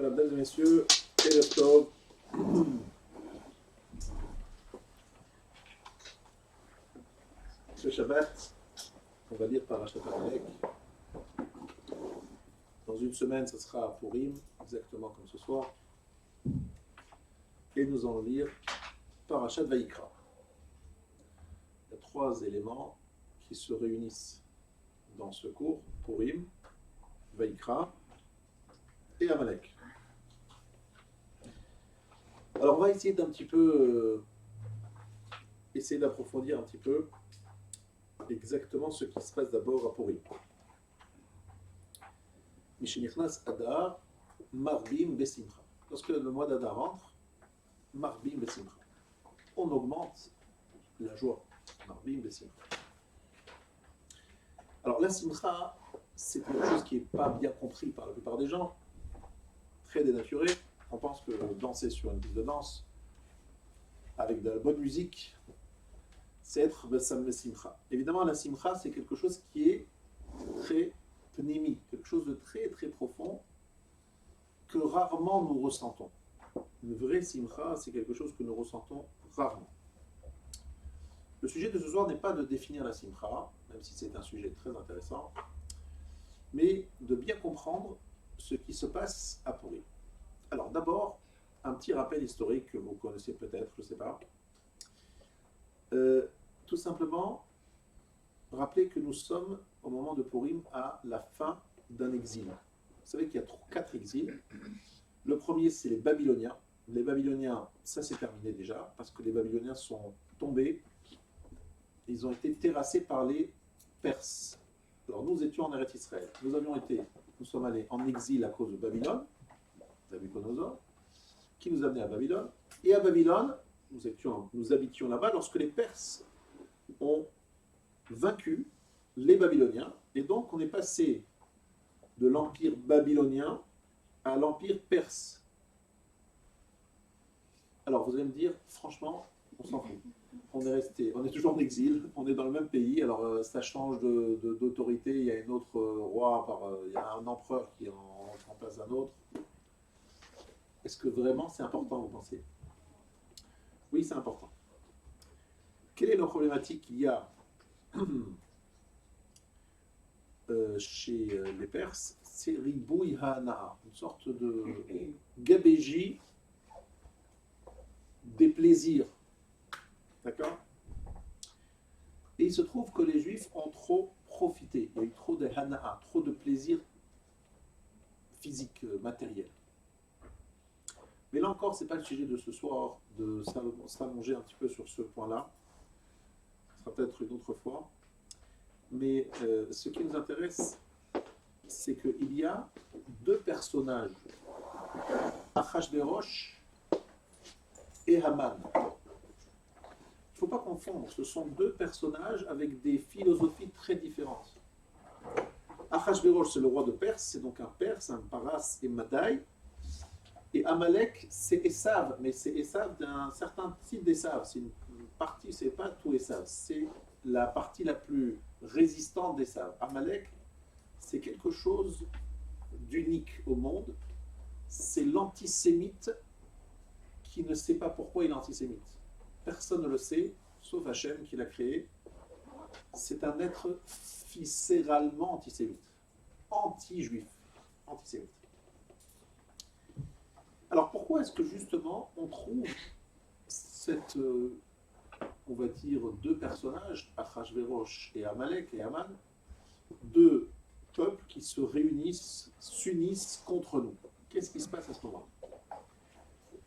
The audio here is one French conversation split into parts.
Mesdames et messieurs, Erev Tov. Ce Shabbat, on va lire Parashat Amalek. Dans une semaine, ce sera à Purim, exactement comme ce soir. Et nous allons lire Parashat Vayikra. Il y a trois éléments qui se réunissent dans ce cours, Purim, Vayikra et Amalek. Alors on va essayer d'un petit peu essayer d'approfondir un petit peu exactement ce qui se passe d'abord à Purim. Mishenichnas Adar, Marbim Besimcha. Lorsque le mois d'Adar entre, Marbim Besimcha. On augmente la joie. Marbim Besimcha. Alors la Simcha, c'est quelque chose qui n'est pas bien compris par la plupart des gens, très dénaturé. On pense que danser sur une piste de danse, avec de la bonne musique, c'est être Bessam Simcha. Évidemment, la Simcha, c'est quelque chose qui est très pnimi, quelque chose de très très profond, que rarement nous ressentons. Une vraie Simcha, c'est quelque chose que nous ressentons rarement. Le sujet de ce soir n'est pas de définir la Simcha, même si c'est un sujet très intéressant, mais de bien comprendre ce qui se passe à Purim. Alors d'abord, un petit rappel historique que vous connaissez peut-être, je ne sais pas. Tout simplement, rappelez que nous sommes au moment de Purim à la fin d'un exil. Vous savez qu'il y a 4 exils. Le premier, c'est les Babyloniens. Les Babyloniens, ça c'est terminé déjà, parce que les Babyloniens sont tombés. Ils ont été terrassés par les Perses. Alors nous étions en Eretz Israël. Nous sommes allés en exil à cause de Babylone, Nabuchodonosor, qui nous amenait à Babylone. Et à Babylone, nous habitions là-bas lorsque les Perses ont vaincu les Babyloniens. Et donc, on est passé de l'empire babylonien à l'empire perse. Alors, vous allez me dire, franchement, on s'en fout. On est toujours en exil, on est dans le même pays. Alors, ça change d'autorité. Il y a un autre roi, il y a un empereur qui en remplace un autre. Est-ce que vraiment c'est important, vous pensez? Oui, c'est important. Quelle est la problématique qu'il y a chez les Perses? C'est Ribouy Ha'ana'a, une sorte de gabégie des plaisirs. D'accord? Et il se trouve que les Juifs ont trop profité. Il y a eu trop de Hana'a, trop de plaisirs physiques, matériels. Mais là encore, ce n'est pas le sujet de ce soir, de s'allonger un petit peu sur ce point-là. Ce sera peut-être une autre fois. Mais ce qui nous intéresse, c'est qu'il y a 2 personnages, Achashverosh et Haman. Il ne faut pas confondre, ce sont 2 personnages avec des philosophies très différentes. Achashverosh, c'est le roi de Perse, c'est donc un Perse, un Paras et Madaï. Et Amalek, c'est Esav, mais c'est Esav d'un certain type d'Esav. C'est une partie, c'est pas tout Esav, c'est la partie la plus résistante d'Esav. Amalek, c'est quelque chose d'unique au monde. C'est l'antisémite qui ne sait pas pourquoi il est antisémite. Personne ne le sait, sauf Hachem qui l'a créé. C'est un être viscéralement antisémite, anti-juif, antisémite. Alors pourquoi est-ce que justement on trouve cette, on va dire, 2 personnages, Achashverosh et Amalek et Haman, 2 peuples qui se réunissent, s'unissent contre nous? Qu'est-ce qui se passe à ce moment-là?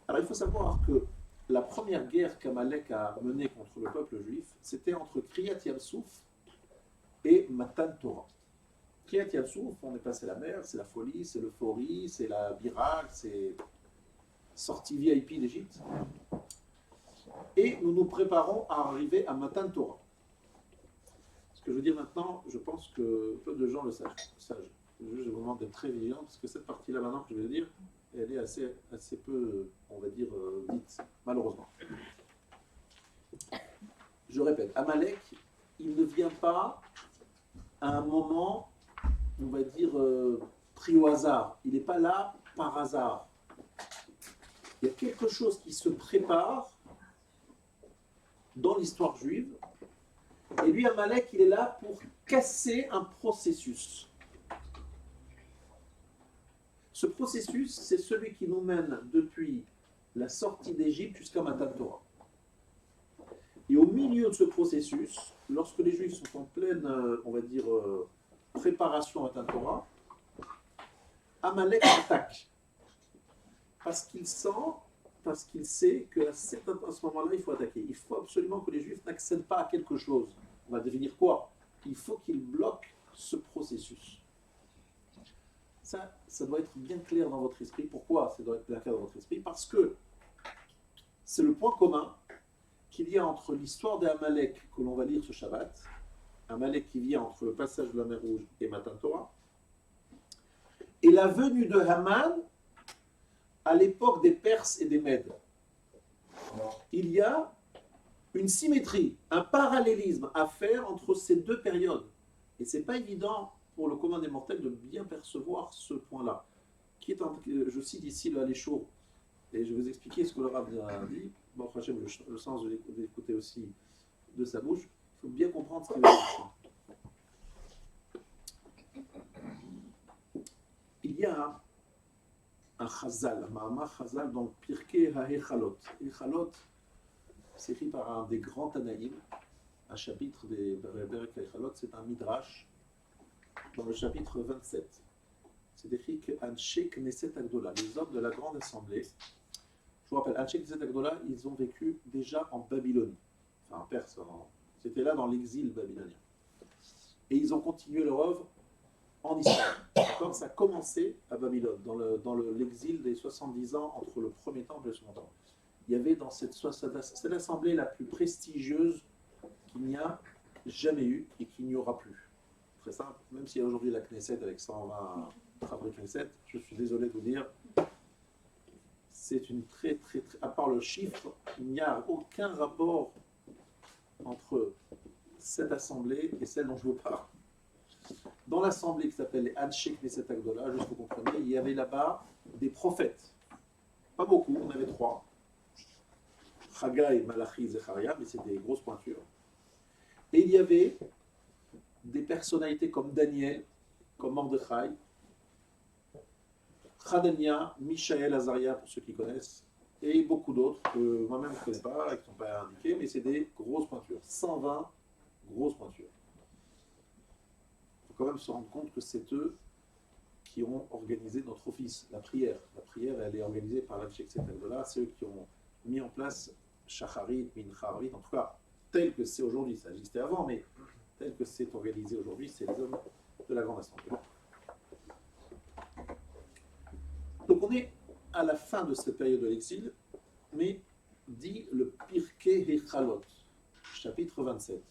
Alors il faut savoir que la première guerre qu'Amalek a menée contre le peuple juif, c'était entre Kriyat Yam-Souf et Matan Torah. Kriyat Yam-Souf, on est passé la mer, c'est la folie, c'est l'euphorie, c'est la biraque, c'est sortie VIP d'Égypte. Et nous nous préparons à arriver à Matan Torah. Ce que je veux dire maintenant, je pense que peu de gens le savent. Je vous demande d'être très vigilant parce que cette partie-là maintenant que je vais dire, elle est assez peu, on va dire, dite, malheureusement. Je répète, Amalek, il ne vient pas à un moment, on va dire, pris au hasard. Il n'est pas là par hasard. Il y a quelque chose qui se prépare dans l'histoire juive. Et lui, Amalek, il est là pour casser un processus. Ce processus, c'est celui qui nous mène depuis la sortie d'Égypte jusqu'à Matan Torah. Et au milieu de ce processus, lorsque les Juifs sont en pleine, on va dire, préparation à Matan Torah, Amalek attaque. Parce qu'il sait qu'à ce moment-là, il faut attaquer. Il faut absolument que les Juifs n'accèdent pas à quelque chose. On va devenir quoi? Il faut qu'ils bloquent ce processus. Ça doit être bien clair dans votre esprit. Pourquoi ça doit être bien clair dans votre esprit? Parce que c'est le point commun qu'il y a entre l'histoire d'Amalek que l'on va lire ce Shabbat, Amalek qui vient entre le passage de la mer Rouge et Matan Torah, et la venue de Haman à l'époque des Perses et des Mèdes. Il y a une symétrie, un parallélisme à faire entre ces deux périodes. Et ce n'est pas évident pour le commun des mortels de bien percevoir ce point-là. Je cite ici le Halécho, et je vais vous expliquer ce que le Rav a dit. Bon, Hachem, le sens de l'écouter aussi de sa bouche. Il faut bien comprendre ce qu'il veut dire. Il y a un chazal, un Mahamar chazal dans Pirkei HaEchalot. Echalot, c'est écrit par un des grands Tanaïm, un chapitre des Berek HaEchalot, c'est un midrash dans le chapitre 27. C'est écrit que Anshe Knesset Agdola, les hommes de la grande assemblée, je vous rappelle, Anshe Knesset Agdola, ils ont vécu déjà en Babylonie, enfin en Perse, c'était là dans l'exil babylonien. Et ils ont continué leur œuvre en Israël. D'accord, ça a commencé à Babylone, dans l'exil des 70 ans entre le premier temple et le second temple. Il y avait dans cette assemblée la plus prestigieuse qu'il n'y a jamais eu et qu'il n'y aura plus. Très simple, même s'il y a aujourd'hui la Knesset avec 120 travaux Knesset, je suis désolé de vous dire, c'est une très, à part le chiffre, il n'y a aucun rapport entre cette assemblée et celle dont je vous parle. Dans l'assemblée qui s'appelle les Anshe Knesset Agdola, juste pour comprendre, il y avait là-bas des prophètes. Pas beaucoup, on avait 3. Haggai, Malachi, Zecharia, mais c'est des grosses pointures. Et il y avait des personnalités comme Daniel, comme Mordechai, Hanania, Mishaël, Azaria, pour ceux qui connaissent, et beaucoup d'autres que moi-même je ne connais pas, qui ne sont pas indiqués, mais c'est des grosses pointures. 120 grosses pointures. Il faut quand même se rendre compte que c'est eux qui ont organisé notre office, la prière. La prière, elle est organisée par l'Anshe Knesset Agdola, c'est eux qui ont mis en place Shacharit, Mincharit, en tout cas, tel que c'est aujourd'hui, ça existait avant, mais tel que c'est organisé aujourd'hui, c'est les hommes de la grande assemblée. Donc on est à la fin de cette période de l'exil, mais dit le Pirkei Hechalot, chapitre 27,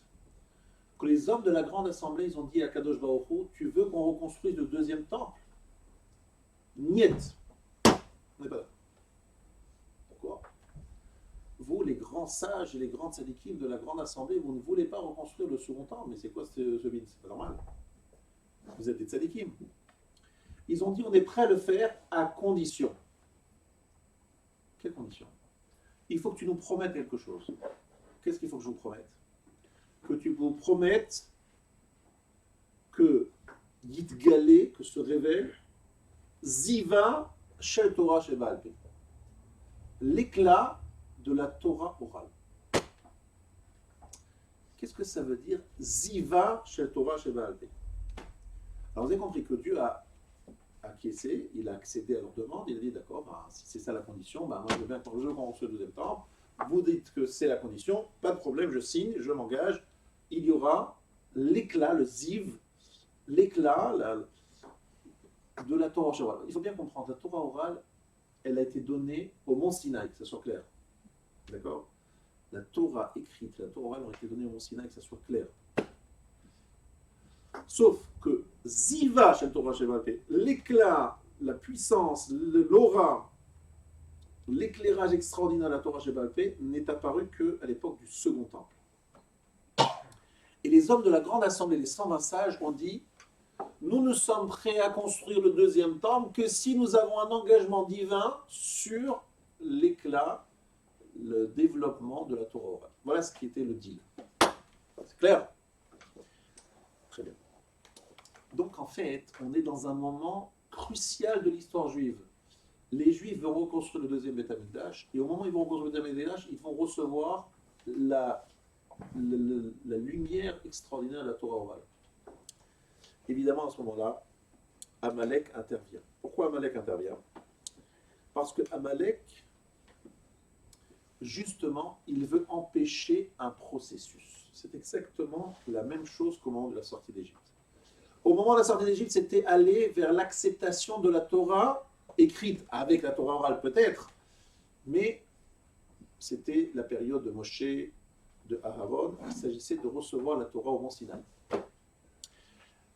que les hommes de la grande assemblée, ils ont dit à Kadosh Baruch Hu, tu veux qu'on reconstruise le deuxième temple? Niet. On n'est pas là. Pourquoi? Vous, les grands sages et les grandes tzadikim de la grande assemblée, vous ne voulez pas reconstruire le second temple, mais c'est quoi ce bin? C'est pas normal. Vous êtes des tzadikim. Ils ont dit, on est prêt à le faire à condition. Quelle condition? Il faut que tu nous promettes quelque chose. Qu'est-ce qu'il faut que je vous promette? Que tu vous promettes que Yitgalé, que se révèle, Ziva Shel Torah Sheba'al Peh, l'éclat de la Torah orale. Qu'est-ce que ça veut dire Ziva Shel Torah Sheba'al Peh? Alors vous avez compris que Dieu a acquiescé, il a accédé à leur demande, il a dit d'accord, bah, si c'est ça la condition, bah, moi je veux bien qu'on reconstruise le deuxième temple, vous dites que c'est la condition, pas de problème, je signe, je m'engage, il y aura l'éclat, le ziv, l'éclat de la Torah orale. Il faut bien comprendre, la Torah orale, elle a été donnée au mont Sinaï, que ça soit clair. D'accord? La Torah écrite, la Torah orale ont été données au mont Sinaï, que ça soit clair. Sauf que Ziva Shel Torah Sheba'al Peh, l'éclat, la puissance, l'aura, l'éclairage extraordinaire de la Torah Sheba'al Peh n'est apparu qu'à l'époque du second temple. Et les hommes de la grande assemblée, les 120 sages, ont dit, nous ne sommes prêts à construire le deuxième temple que si nous avons un engagement divin sur l'éclat, le développement de la Torah orale. Voilà ce qui était le deal. C'est clair? Très bien. Donc en fait, on est dans un moment crucial de l'histoire juive. Les Juifs vont reconstruire le deuxième Beth Amikdash, et au moment où ils vont reconstruire le deuxième Beth Amikdash, ils vont recevoir la lumière extraordinaire de la Torah orale. Évidemment, à ce moment-là, Amalek intervient. Pourquoi Amalek intervient? Parce que Amalek, justement, il veut empêcher un processus. C'est exactement la même chose qu'au moment de la sortie d'Égypte. Au moment de la sortie d'Égypte, c'était aller vers l'acceptation de la Torah écrite, avec la Torah orale peut-être, mais c'était la période de Moshe, de Aaron. Il s'agissait de recevoir la Torah au Mont Sinaï.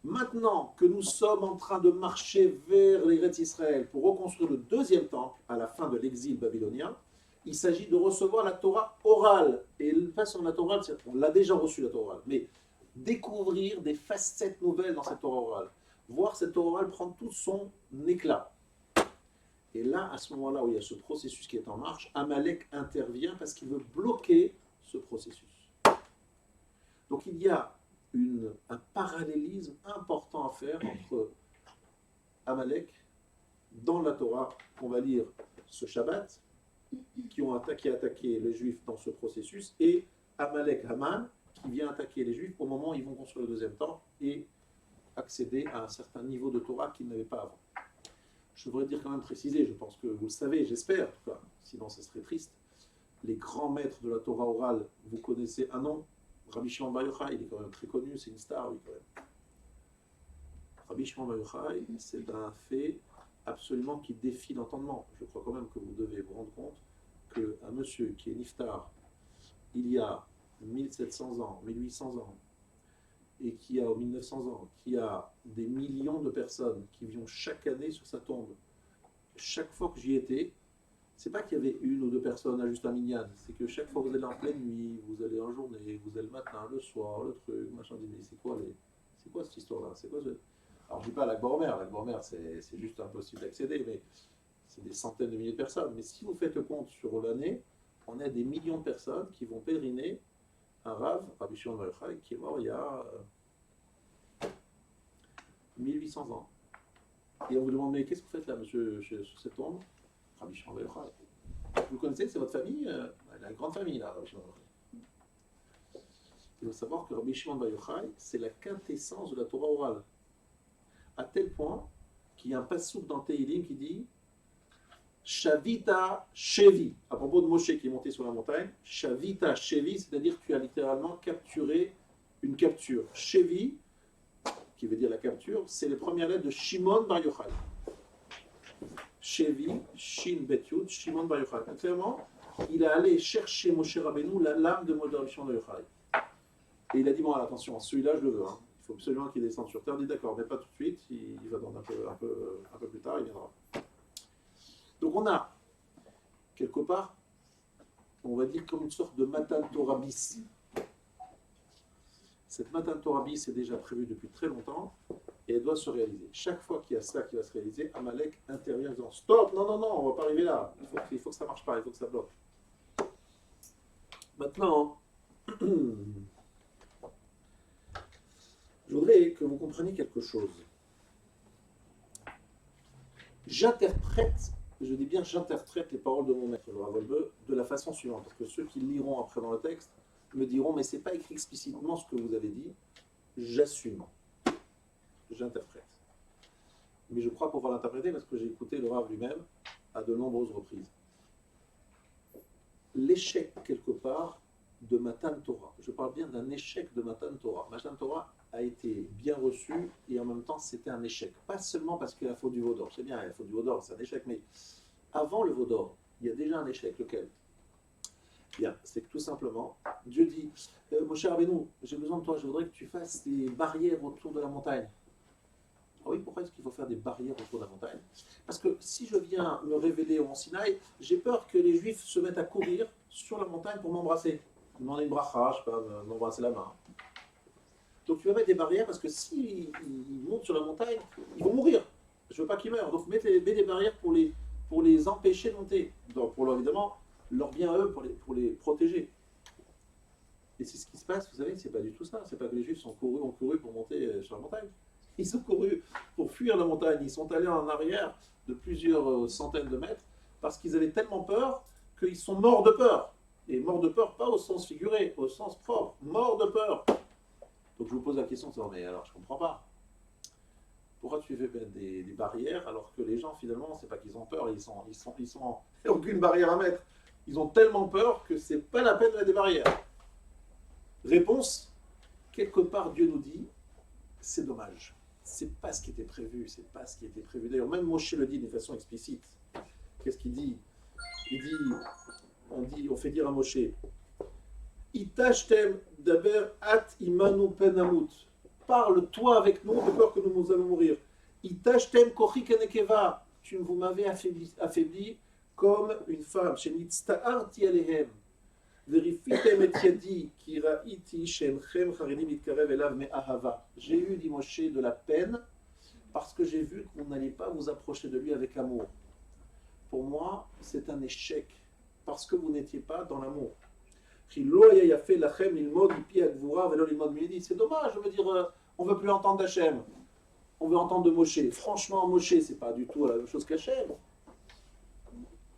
Maintenant que nous sommes en train de marcher vers l'Eretz Israël pour reconstruire le deuxième temple à la fin de l'exil babylonien, il s'agit de recevoir la Torah orale. Et pas sur la Torah orale, on l'a déjà reçue la Torah orale, mais découvrir des facettes nouvelles dans cette Torah orale, voir cette Torah orale prendre tout son éclat. Et là, à ce moment-là où il y a ce processus qui est en marche, Amalek intervient parce qu'il veut bloquer ce processus. Donc il y a un parallélisme important à faire entre Amalek, dans la Torah, qu'on va lire ce Shabbat, qui ont attaqué les Juifs dans ce processus, et Amalek Haman, qui vient attaquer les Juifs au moment où ils vont construire le deuxième temple et accéder à un certain niveau de Torah qu'ils n'avaient pas avant. Je voudrais dire quand même préciser, je pense que vous le savez, j'espère, en tout cas, sinon ce serait triste, les grands maîtres de la Torah orale, vous connaissez un nom, Rabbi Shimon Bar Yochai, il est quand même très connu, c'est une star, oui, quand même. Rabbi Shimon Bar Yochai, c'est un fait absolument qui défie l'entendement. Je crois quand même que vous devez vous rendre compte qu'un monsieur qui est niftar il y a 1700 ans, 1800 ans, et qui a 1900 ans, qui a des millions de personnes qui viennent chaque année sur sa tombe. Chaque fois que j'y étais, c'est pas qu'il y avait une ou deux personnes à juste un minyan, c'est que chaque fois que vous allez en pleine nuit, vous allez en journée, vous allez le matin, le soir, le truc, machin, mais c'est quoi cette histoire-là? C'est quoi Alors je dis pas l'Akbar Omer, c'est juste impossible d'accéder, mais c'est des centaines de milliers de personnes. Mais si vous faites le compte sur l'année, on a des millions de personnes qui vont pèleriner un Rav, Rabbi Shimon Bar Yochai, qui est mort il y a 1800 ans. Et on vous demande, mais qu'est-ce que vous faites là, monsieur, sur cette tombe? Rabbi Shimon Bar Yochai. Vous le connaissez, c'est votre famille? Elle a une grande famille là, Rabbi Shimon Bar Yochai. Il faut savoir que Rabbi Shimon Bar Yochai, c'est la quintessence de la Torah orale. À tel point qu'il y a un passouk dans Tehilim qui dit Shavita Shevi, à propos de Moshe qui est monté sur la montagne. Shavita Shevi, c'est-à-dire que tu as littéralement capturé une capture. Shevi, qui veut dire la capture, c'est les premières lettres de Shimon Bar Yochai. Shevi, Shin Bet Yud, Shimon Bar Yochai. Clairement, il est allé chercher Moshe Rabbeinu, la lame de Shimon Bar Yochai. Et il a dit, bon, attention, celui-là, je le veux. Il faut absolument qu'il descende sur terre. Il dit, d'accord, mais pas tout de suite. Il va attendre un peu plus tard, il viendra. Donc on a, quelque part, on va dire comme une sorte de Matan Torah bis. Cette Matan Torah bis est déjà prévue depuis très longtemps et elle doit se réaliser. Chaque fois qu'il y a cela qui va se réaliser, Amalek intervient en disant stop, non, on ne va pas arriver là. Il faut que ça ne marche pas, il faut que ça bloque. Maintenant, je voudrais que vous compreniez quelque chose. J'interprète les paroles de mon maître, le Rav Wolbe, de la façon suivante. Parce que ceux qui liront après dans le texte me diront, mais ce n'est pas écrit explicitement ce que vous avez dit. J'assume. J'interprète. Mais je crois pouvoir l'interpréter parce que j'ai écouté le Rav lui-même à de nombreuses reprises. L'échec, quelque part, de Matan Torah. Je parle bien d'un échec de Matan Torah. Matan Torah a été bien reçu et en même temps c'était un échec. Pas seulement parce qu'il y a la faute du Vaudor. C'est bien, la faute du Vaudor, c'est un échec, mais avant le Vaudor, il y a déjà un échec. Lequel? Bien, c'est que tout simplement, Dieu dit Moshe Rabbeinu, j'ai besoin de toi, je voudrais que tu fasses des barrières autour de la montagne. Ah oui, pourquoi est-ce qu'il faut faire des barrières autour de la montagne? Parce que si je viens me révéler au Mont Sinaï, j'ai peur que les Juifs se mettent à courir sur la montagne pour m'embrasser. Demander une bracha, je sais pas, m'embrasser la main. Donc tu vas mettre des barrières parce que s'ils montent sur la montagne, ils vont mourir. Je veux pas qu'ils meurent. Donc mets des barrières pour les empêcher de monter. Donc évidemment, leur bien à eux, pour les protéger. Et c'est ce qui se passe, vous savez, c'est pas du tout ça. C'est pas que les Juifs ont couru pour monter sur la montagne. Ils ont couru pour fuir la montagne. Ils sont allés en arrière de plusieurs centaines de mètres parce qu'ils avaient tellement peur qu'ils sont morts de peur. Et morts de peur, pas au sens figuré, au sens propre. Morts de peur. Donc je vous pose la question, mais alors je comprends pas. Pourquoi tu fais mettre des barrières alors que les gens finalement, c'est pas qu'ils ont peur, ils sont il n'y a aucune barrière à mettre. Ils ont tellement peur que c'est pas la peine de mettre des barrières. Réponse, quelque part Dieu nous dit, c'est dommage. C'est pas ce qui était prévu, c'est pas ce qui était prévu. D'ailleurs, même Moshe le dit de façon explicite. Qu'est-ce qu'il dit? On fait dire à Moshe, Itashtem daber at imanu penamut. Parle-toi avec nous de peur que nous allons mourir. Itashtem kochi kenekeva. Vous m'avez affaibli comme une femme. Shenitzta'arti alehem. Verifitem et yadi ki ra'iti shenchem charedim itkarev elav me'ahava. J'ai eu, dit Moshe, de la peine parce que j'ai vu que vous n'allez pas vous approcher de lui avec amour. Pour moi, c'est un échec parce que vous n'étiez pas dans l'amour. C'est dommage, je veux dire, on ne veut plus entendre d'Hachem, on veut entendre de Moshe. Franchement, Moshe, c'est pas du tout la même chose qu'Hachem.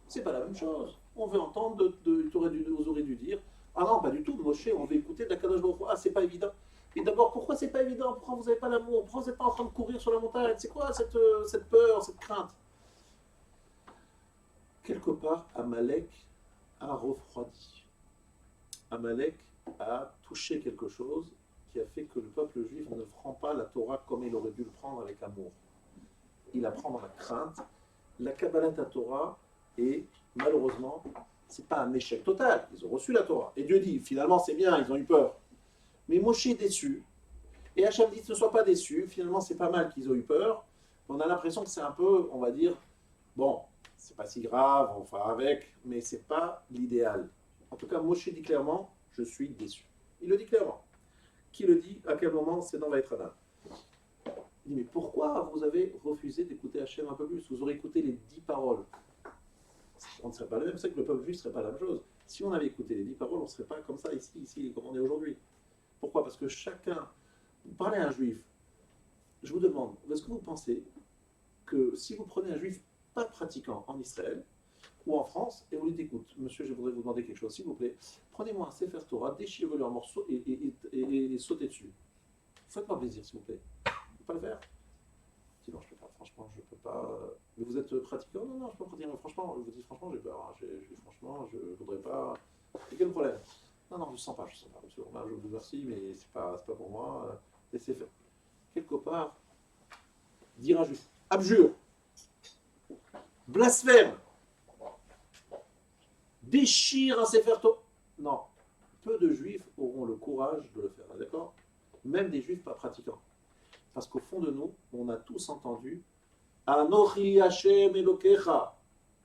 C'est pas la même chose. On veut entendre, vous aurez dû dire, ah non, pas du tout, Moshe, on veut écouter de la Kadosh Baruch Hu. Ah, c'est pas évident. Et d'abord, pourquoi c'est pas évident? Pourquoi vous n'avez pas l'amour? Pourquoi vous n'êtes pas en train de courir sur la montagne? C'est quoi cette peur, cette crainte? Quelque part, Amalek a refroidi. Amalek a touché quelque chose qui a fait que le peuple juif ne prend pas la Torah comme il aurait dû le prendre avec amour. Il la prend dans la crainte. La Kabbalat Torah est, malheureusement, c'est pas un échec total. Ils ont reçu la Torah. Et Dieu dit, finalement, c'est bien, ils ont eu peur. Mais Moshe est déçu. Et Hachem dit, ne sois pas déçu. Finalement, c'est pas mal qu'ils ont eu peur. On a l'impression que c'est un peu, on va dire, bon, c'est pas si grave, on fera avec, mais c'est pas l'idéal. En tout cas, Moshe dit clairement, je suis déçu. Il le dit clairement. Qui le dit? À quel moment? C'est dans Vaïtrana. Il dit, mais pourquoi vous avez refusé d'écouter Hachem un peu plus? Vous aurez écouté les 10 paroles. On ne serait pas le même, c'est que le peuple juif ne serait pas la même chose. Si on avait écouté les 10 paroles, on ne serait pas comme ça ici, comme on est aujourd'hui. Pourquoi? Parce que chacun, vous parlez à un juif, je vous demande, est-ce que vous pensez que si vous prenez un juif pas pratiquant en Israël ou en France, et vous lui dites, écoute, monsieur, je voudrais vous demander quelque chose, s'il vous plaît, prenez-moi un Sefer Torah, déchirez-le en morceaux et sautez dessus. Faites-moi plaisir, s'il vous plaît. Vous ne pouvez pas le faire? Sinon, je ne peux pas, franchement, je ne peux pas. Mais vous êtes pratiquant? Non, non, je ne peux pas pratiquer. Franchement, je vous dis franchement, j'ai peur. Hein. Franchement, je ne voudrais pas. Et quel problème? Non, non, je ne sens pas, monsieur Romain, je vous remercie, mais ce n'est pas pour moi. Laissez faire. Quelque part, dire un juif, abjure, blasphème, déchire un Sefer Torah. Non, peu de juifs auront le courage de le faire, d'accord? Même des juifs pas pratiquants. Parce qu'au fond de nous, on a tous entendu Anochi Hashem Elokecha.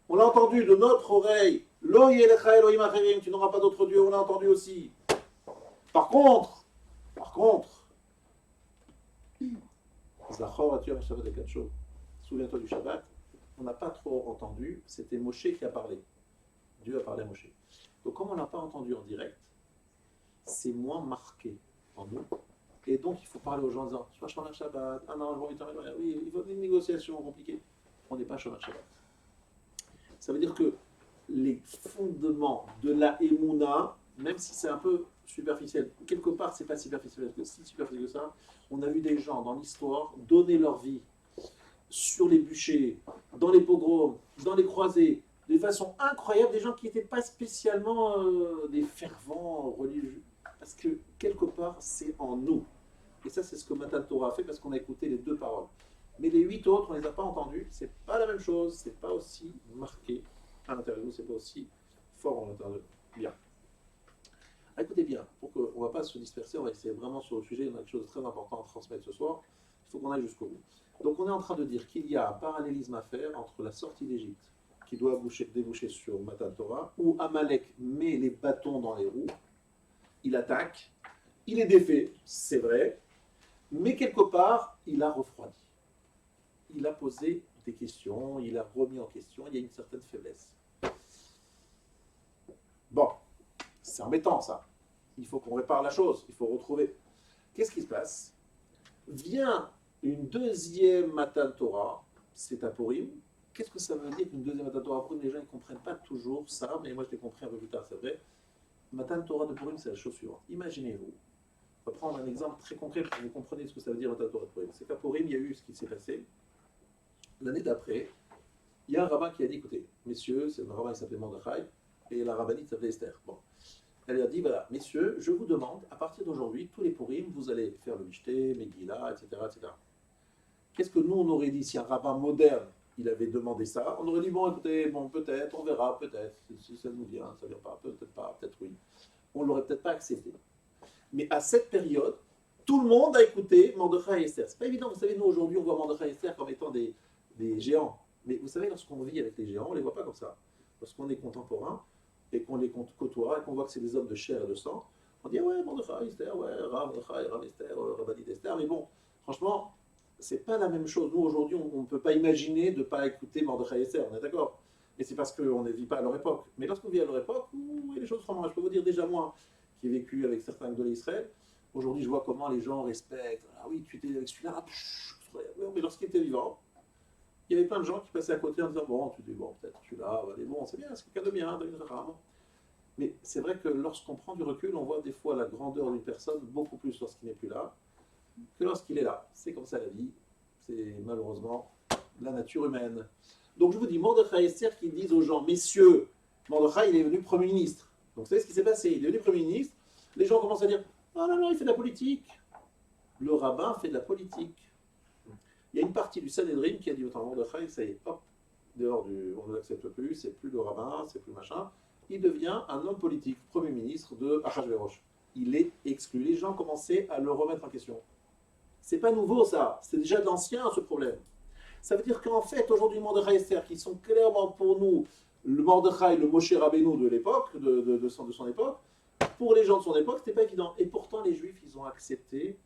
On l'a entendu de notre oreille. Lo yelecha Elohim acherim, tu n'auras pas d'autre Dieu, on l'a entendu aussi. Par contre, Zachor Atu Shabbat Ekadsho, souviens-toi du Shabbat, on n'a pas trop entendu, c'était Moshe qui a parlé. Dieu a parlé à Moshe. Donc comme on n'a pas entendu en direct, c'est moins marqué en nous. Et donc il faut parler aux gens en disant, je suis pas Shomer Shabbat, ah non, oui, il faut une négociation compliquée. On n'est pas Shomer Shabbat. Ça veut dire que les fondements de la Emouna, même si c'est un peu superficiel, quelque part c'est pas superficiel, parce que si superficiel que ça, on a vu des gens dans l'histoire donner leur vie sur les bûchers, dans les pogroms, dans les croisées, de façon incroyable, des gens qui n'étaient pas spécialement des fervents religieux, parce que quelque part c'est en nous. Et ça c'est ce que Matan Torah a fait parce qu'on a écouté les 2 paroles. Mais les 8 autres, on ne les a pas entendus, c'est pas la même chose, c'est pas aussi marqué à l'intérieur de nous, c'est pas aussi fort à l'intérieur de nous. Bien. Écoutez bien, pour qu'on ne va pas se disperser, on va essayer vraiment sur le sujet, on a quelque chose de très important à transmettre ce soir, il faut qu'on aille jusqu'au bout. Donc on est en train de dire qu'il y a un parallélisme à faire entre la sortie d'Égypte, qui doit déboucher sur Matan Torah, où Amalek met les bâtons dans les roues, il attaque, il est défait, c'est vrai, Mais quelque part, il a refroidi. Il a posé des questions, il a remis en question, il y a une certaine faiblesse. Bon, c'est embêtant ça. Il faut qu'on répare la chose, il faut retrouver. Qu'est-ce qui se passe? Vient une deuxième Matan Torah, c'est à Purim. Qu'est-ce que ça veut dire qu'une deuxième Matan Torah? Purim, les gens ne comprennent pas toujours ça, mais moi je l'ai compris un peu plus tard, c'est vrai. Matan Torah de Purim, c'est la chose suivante. Imaginez-vous, on va prendre un exemple très concret pour que vous compreniez ce que ça veut dire Matan Torah de Purim. C'est qu'à Purim, il y a eu ce qui s'est passé. L'année d'après, il y a un rabbin qui a dit, écoutez, messieurs, c'est un rabbin qui s'appelait Mordechai, et la rabbinite s'appelait Esther. Bon. Elle a dit, voilà, messieurs, je vous demande, à partir d'aujourd'hui, tous les Purim, vous allez faire le Michté, Megillah, etc., etc. Qu'est-ce que nous, on aurait dit si un rabbin moderne, il avait demandé ça? On aurait dit, bon, écoutez, bon, peut-être, on verra, peut-être, si ça nous vient, ça ne vient pas, peut-être oui. On ne l'aurait peut-être pas accepté. Mais à cette période, tout le monde a écouté Mordechai et Esther. C'est pas évident, vous savez, nous, aujourd'hui, on voit Mordechai et Esther comme étant des géants. Mais vous savez, lorsqu'on vit avec les géants, on ne les voit pas comme ça. Lorsqu'on est contemporain, et qu'on les côtoie, et qu'on voit que c'est des hommes de chair et de sang, on dit, ouais, Mordechai, Esther, ouais, Rav Esther, Rabbanit Esther, mais bon, franchement, c'est pas la même chose. Nous, aujourd'hui, on ne peut pas imaginer de ne pas écouter Mordechai et Esther, on est d'accord? Et c'est parce qu'on ne vit pas à leur époque. Mais lorsqu'on vit à leur époque, oui, les choses sont mal. Je peux vous dire déjà, moi, qui ai vécu avec certains de l'Israël, aujourd'hui, je vois comment les gens respectent. Ah oui, tu étais avec celui-là, mais lorsqu'il était vivant, il y avait plein de gens qui passaient à côté en disant, bon, tu dis, bon, peut-être celui-là, allez, bon, c'est bien, c'est quelqu'un de bien, mais c'est vrai que lorsqu'on prend du recul, on voit des fois la grandeur d'une personne beaucoup plus lorsqu'il n'est plus là que lorsqu'il est là. C'est comme ça la vie, c'est malheureusement la nature humaine. Donc je vous dis, Mordechai et Esther qui disent aux gens, messieurs, Mordechai il est devenu Premier ministre. Donc vous savez ce qui s'est passé, il est devenu Premier ministre, les gens commencent à dire, ah non, non, il fait de la politique. Le rabbin fait de la politique. Il y a une partie du Sanhedrin qui a dit au Mordechai, ça y est, hop, dehors on ne l'accepte plus, c'est plus le rabbin, c'est plus machin. Il devient un homme politique, Premier ministre de Achashverosh. Il est exclu. Les gens commençaient à le remettre en question. C'est pas nouveau ça, c'est déjà de l'ancien ce problème. Ça veut dire qu'en fait, aujourd'hui, Mordechai et Esther, qui sont clairement pour nous le Mordechai, le Moshe Rabbeinu de l'époque, de son époque, pour les gens de son époque, c'était pas évident. Et pourtant, les Juifs, ils ont accepté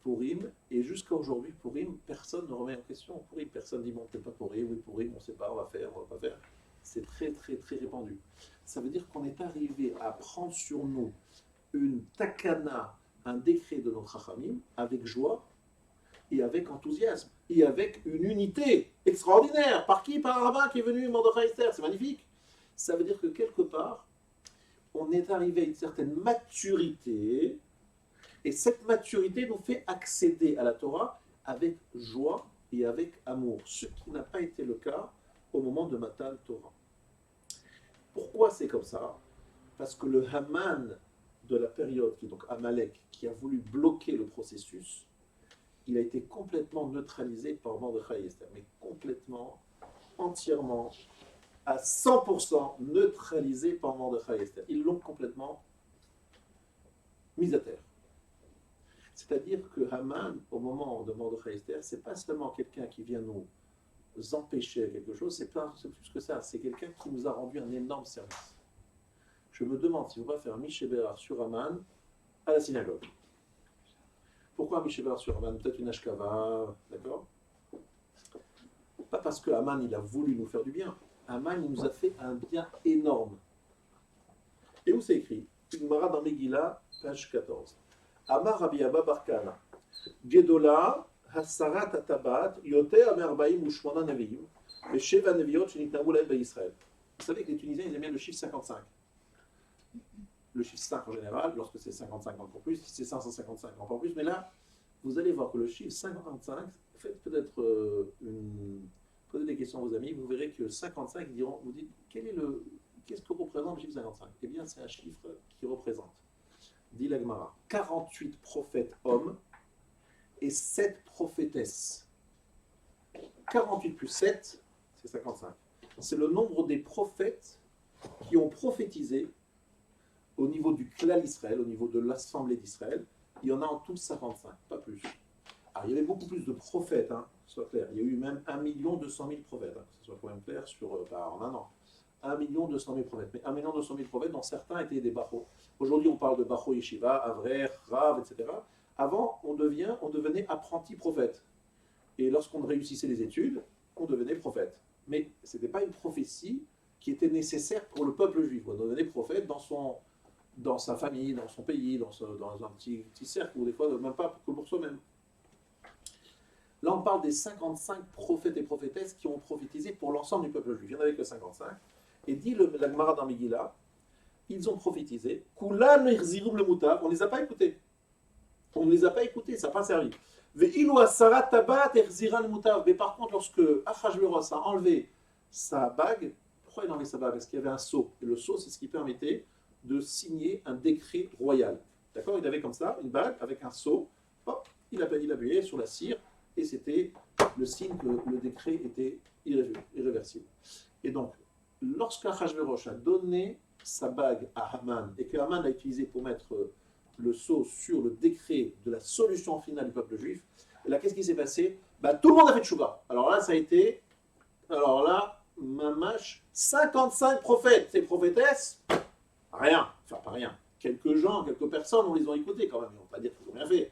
Purim, et jusqu'à aujourd'hui, Purim, personne ne remet en question. Purim, personne ne dit, bon, peut-être pas Purim, oui, Purim, on ne sait pas, on va faire, on va pas faire. C'est très, très, très répandu. Ça veut dire qu'on est arrivé à prendre sur nous une takana, un décret de notre Chachamim, avec joie et avec enthousiasme, et avec une unité extraordinaire. Par qui? Par un rabbin qui est venu, Mordechai Esther, c'est magnifique. Ça veut dire que quelque part, on est arrivé à une certaine maturité, et cette maturité nous fait accéder à la Torah avec joie et avec amour, ce qui n'a pas été le cas au moment de Matan Torah. Pourquoi c'est comme ça? Parce que le Haman de la période, qui est donc Amalek, qui a voulu bloquer le processus, il a été complètement neutralisé par Mordechai et Esther, mais complètement, entièrement, à 100% neutralisé par Mordechai et Esther. Ils l'ont complètement mis à terre. C'est-à-dire que Haman, au moment de Mordechai et Esther, c'est pas seulement quelqu'un qui vient nous empêcher quelque chose, c'est plus que ça, c'est quelqu'un qui nous a rendu un énorme service. Je me demande si on va faire un Michéber sur Haman à la synagogue. Pourquoi un Michéber sur Haman? Peut-être une Ashkava, d'accord? Pas parce que Haman, il a voulu nous faire du bien. Haman, il nous a fait un bien énorme. Et où c'est écrit? Une Mara dans Megillah, page 14. Amar Rabbi Abba Barkana, Gedola, Hasarat Atabat, Yoter Merbaim Ushmona Neviim, et Sheva Neviot, Shenitnaou Lahem Israël. Vous savez que les Tunisiens, ils aiment bien le chiffre 55. Le chiffre 5 en général, lorsque c'est 55 encore plus, c'est 555 encore plus, mais là, vous allez voir que le chiffre 55, faites peut-être posez des questions à vos amis, vous verrez que 55 diront, vous dites, qu'est-ce que représente le chiffre 55? Eh bien, c'est un chiffre qui représente, dit la Gemara, 48 prophètes hommes et 7 prophétesses. 48 plus 7, c'est 55. C'est le nombre des prophètes qui ont prophétisé au niveau du clan d'Israël, au niveau de l'assemblée d'Israël. Il y en a en tout 55, pas plus. Alors, il y avait beaucoup plus de prophètes, hein, que ce soit clair. Il y a eu même 1 200 000 prophètes, hein, que ce soit quand même clair, en un an. 1 200 000 prophètes. Mais 1 200 000 prophètes, dont certains étaient des Bachos. Aujourd'hui, on parle de Bacho Yeshiva, Avrer, Rav, etc. Avant, on devenait apprenti prophète. Et lorsqu'on réussissait les études, on devenait prophète. Mais ce n'était pas une prophétie qui était nécessaire pour le peuple juif. On devenait prophète dans sa famille, dans son pays, dans un petit cercle, ou des fois même pas que pour soi-même. Là, on parle des 55 prophètes et prophétesses qui ont prophétisé pour l'ensemble du peuple juif. Il n'y en avait que 55. Et dit la Gemara dans Megillah, ils ont prophétisé. Kulan le mutav. On ne les a pas écoutés. On ne les a pas écoutés, ça n'a pas servi. Mais par contre, lorsque Achashverosh a enlevé sa bague, pourquoi il a enlevé sa bague? Parce qu'il y avait un sceau. Et le sceau, c'est ce qui permettait de signer un décret royal. D'accord? Il avait comme ça une bague avec un sceau. Hop, il appuyait sur la cire et c'était le signe que le décret était irréversible. Et donc, lorsqu'Achashverosh a donné sa bague à Haman et que Haman l'a utilisé pour mettre le sceau sur le décret de la solution finale du peuple juif, et là, qu'est-ce qui s'est passé? Tout le monde a fait tchouva. Alors là, ça a été, mamash, 55 prophètes et prophétesses, rien, enfin pas rien. Quelques gens, quelques personnes, on les a écoutés quand même, on ne va pas dire qu'ils n'ont rien fait.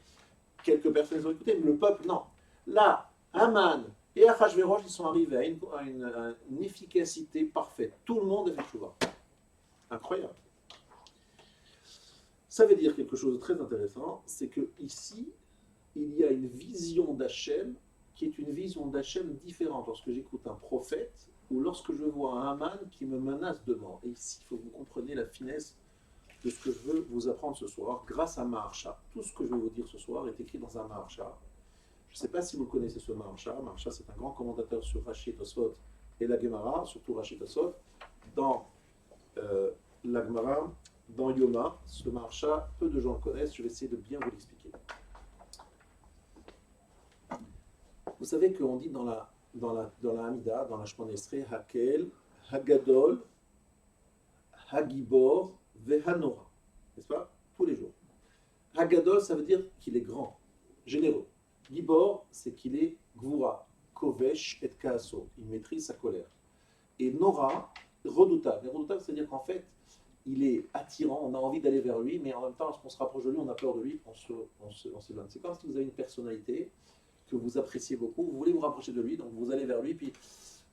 Quelques personnes les ont écoutés, mais le peuple, non. Là, Haman et Achashverosh, ils sont arrivés à une efficacité parfaite. Tout le monde a fait tchouva. Incroyable. Ça veut dire quelque chose de très intéressant, c'est que ici, il y a une vision d'Hachem qui est une vision d'Hachem différente lorsque j'écoute un prophète ou lorsque je vois un Haman qui me menace de mort. Et ici, il faut que vous compreniez la finesse de ce que je veux vous apprendre ce soir grâce à Maharsha. Tout ce que je vais vous dire ce soir est écrit dans un Maharsha. Je ne sais pas si vous connaissez ce Maharsha. Maharsha, c'est un grand commentateur sur Rashi Tosfot et la Gemara, surtout Rashi Tosfot. Dans la Gemara, dans Yoma, ce Maharsha, peu de gens le connaissent, je vais essayer de bien vous l'expliquer. Vous savez qu'on dit dans la Hamida, dans la Shemona Esrei, Hakel, Hagadol, Hagibor, Vehanora. N'est-ce pas? Tous les jours. Hagadol, ça veut dire qu'il est grand, généreux. Gibor, c'est qu'il est Gvura, Kovesh et Kaaso. Il maîtrise sa colère. Et Nora, redoutable. Et redoutable, c'est-à-dire qu'en fait, il est attirant, on a envie d'aller vers lui, mais en même temps, lorsqu'on se rapproche de lui, on a peur de lui, on s'éloigne. C'est comme si vous avez une personnalité que vous appréciez beaucoup, vous voulez vous rapprocher de lui, donc vous allez vers lui, puis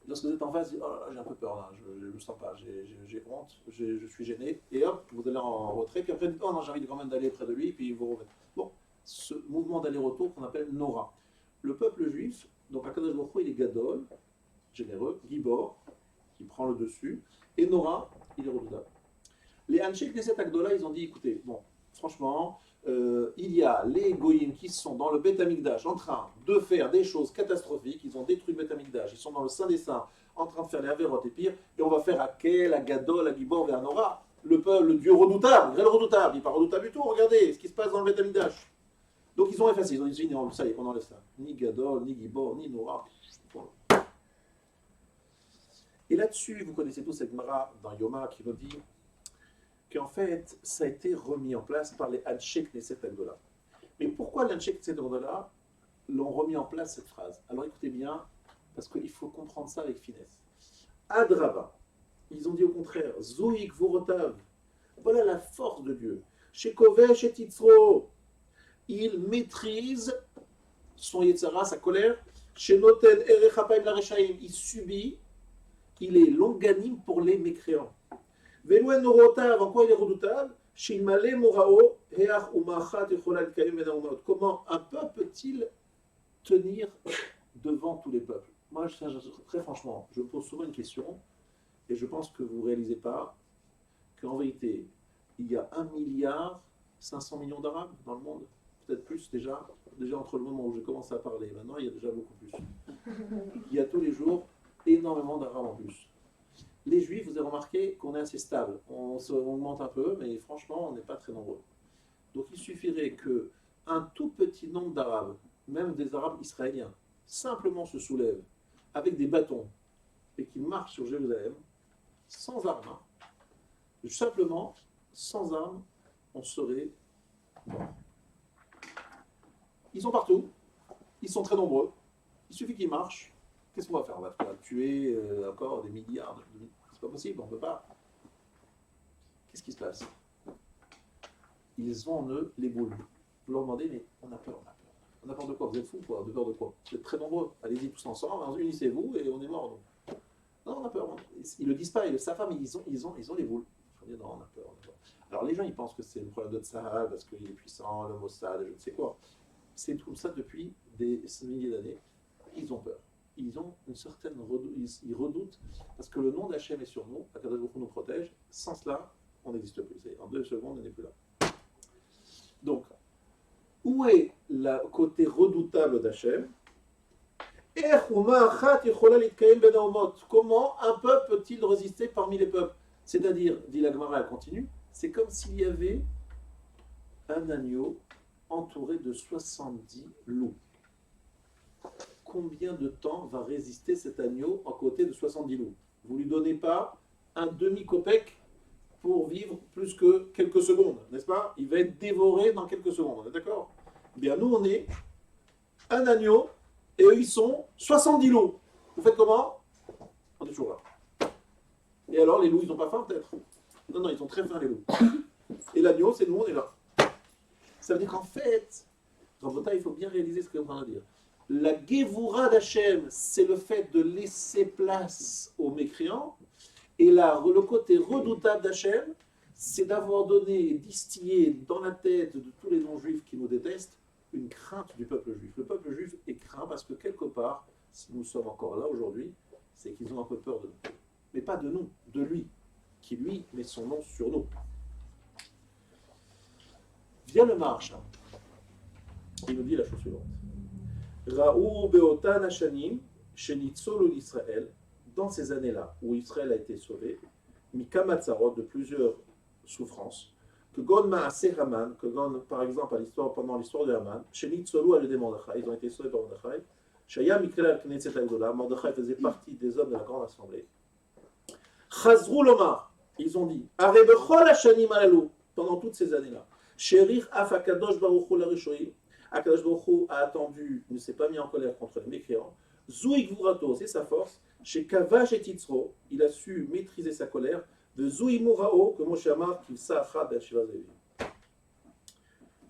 lorsque vous êtes en face, vous dites, oh là là, j'ai un peu peur là, je ne me sens pas, j'ai honte, je suis gêné, et hop, vous allez en retrait, puis après, oh non, j'ai envie quand même d'aller près de lui, puis vous revenez. Bon, ce mouvement d'aller-retour qu'on appelle Nora. Le peuple juif, donc Akadosh Baruch Hu, il est Gadol, généreux, Gibor, qui prend le dessus, et Nora, il est redoutable. Les Anshei Knesset Agdola, ils ont dit, écoutez, bon, franchement, il y a les Goyim qui sont dans le Beth Amikdash en train de faire des choses catastrophiques, ils ont détruit le Beth Amikdash, ils sont dans le Saint des Saints en train de faire les Averot et pire, et on va faire Akel, Agadol, Agibor, Vehanora, le Dieu redoutable, le redoutable, il n'est pas redoutable du tout, regardez ce qui se passe dans le Beth Amikdash. Donc ils ont effacé, ils ont dit, non, ça y est, on enlève ça. Ni Gadol, ni Gibor, ni Nora. Et là-dessus, vous connaissez tous cette Gemara dans Yoma qui nous dit qu'en fait, ça a été remis en place par les Anshei Knesset Agdola. Mais pourquoi les Anshei Knesset Agdola l'ont remis en place, cette phrase? Alors écoutez bien, parce qu'il faut comprendre ça avec finesse. Adrava, ils ont dit au contraire, Zoïk Vorotav, voilà la force de Dieu. Chez Kovesh et Titzro, il maîtrise son Yetzara, sa colère. Chez Noten Erechapaim la Rechaim, il subit, il est longanime pour les mécréants. Velouen Norotav, en quoi il est redoutable? Shilmale Morao, Heach Umachat Echolal Kaim Venaumot. Comment un peuple peut-il tenir devant tous les peuples? Moi, très franchement, je me pose souvent une question, et je pense que vous ne réalisez pas qu'en vérité, il y a 1,5 milliard d'Arabes dans le monde, peut-être plus déjà entre le moment où j'ai commencé à parler et maintenant, il y a déjà beaucoup plus. Il y a tous les jours énormément d'Arabes en plus. Les Juifs, vous avez remarqué qu'on est assez stable. On augmente un peu, mais franchement, on n'est pas très nombreux. Donc il suffirait qu'un tout petit nombre d'Arabes, même des Arabes israéliens, simplement se soulèvent avec des bâtons et qu'ils marchent sur Jérusalem, sans armes. Simplement, sans armes, on serait mort. Ils sont partout, ils sont très nombreux, il suffit qu'ils marchent. Qu'est-ce qu'on va faire? On va tuer encore des milliards de... C'est pas possible, on ne peut pas. Qu'est-ce qui se passe? Ils ont en eux les boules. vous leur demandez, mais on a peur, on a peur. On a peur de quoi? Vous êtes fous, quoi? De peur de quoi? Vous êtes très nombreux. Allez-y tous ensemble, unissez-vous et on est mort. Donc. Non, on a peur. Ils ne le disent pas, ils le savent pas, mais ils ont les boules. Ils vont dire, non, on a peur, on a peur. Alors les gens, ils pensent que c'est le problème de Tsahal, parce qu'il est puissant, le Mossad, je ne sais quoi. C'est tout ça depuis des milliers d'années. Ils ont peur. Ils ont une certaine ils redoutent, parce que le nom d'Hachem est sur nous, Akadosh Baruch Hu nous protège. Sans cela, on n'existe plus. En 2 secondes, on n'est plus là. Donc, où est le côté redoutable d'Hachem? Comment un peuple peut-il résister parmi les peuples? C'est-à-dire, dit la Gemara, elle continue, c'est comme s'il y avait un agneau entouré de 70 loups. Combien de temps va résister cet agneau à côté de 70 loups? Vous ne lui donnez pas un demi-copec pour vivre plus que quelques secondes, n'est-ce pas? Il va être dévoré dans quelques secondes, on est d'accord? Bien, nous, on est un agneau et eux, ils sont 70 loups. Vous faites comment? On est toujours là. Et alors, les loups, ils n'ont pas faim, peut-être? Non, ils sont très fins, les loups. Et l'agneau, c'est nous, on est là. Ça veut dire qu'en fait, Rabota, il faut bien réaliser ce que est en train de dire. La Gévoura d'Hachem, c'est le fait de laisser place aux mécréants. Et là, le côté redoutable d'Hachem, c'est d'avoir donné, distillé dans la tête de tous les non-juifs qui nous détestent, une crainte du peuple juif. Le peuple juif est craint parce que quelque part, si nous sommes encore là aujourd'hui, c'est qu'ils ont un peu peur de nous. Mais pas de nous, de lui, qui lui met son nom sur nous. Vient le Maharsha. Il nous dit la chose suivante. Ra'ou be'otan hashanim shenitzolu l'Israël, dans ces années-là où Israël a été sauvé, mikamatzarot, de plusieurs souffrances, que Gon Maaseh Haman, que Gon, par exemple, pendant l'histoire de Haman, shenitzolu al-yedei Mordechai, ils ont été sauvés par Mordechai, Shaya Mikra al-Knesset al-Gola, Mordechai faisait partie des hommes de la grande assemblée. Chazrou lomar, ils ont dit, Are bechol hashanim alalou, pendant toutes ces années-là, Sherich af akadosh baruch hu larishoim, Akadosh Baruch Hu a attendu, ne s'est pas mis en colère contre les mécréants. Zouik Vurato, c'est sa force. Chez Kavash et Titzro, il a su maîtriser sa colère. De Zouik Murao, que Moshe Amar, qu'il Sa'acha ben Shiva Zevi.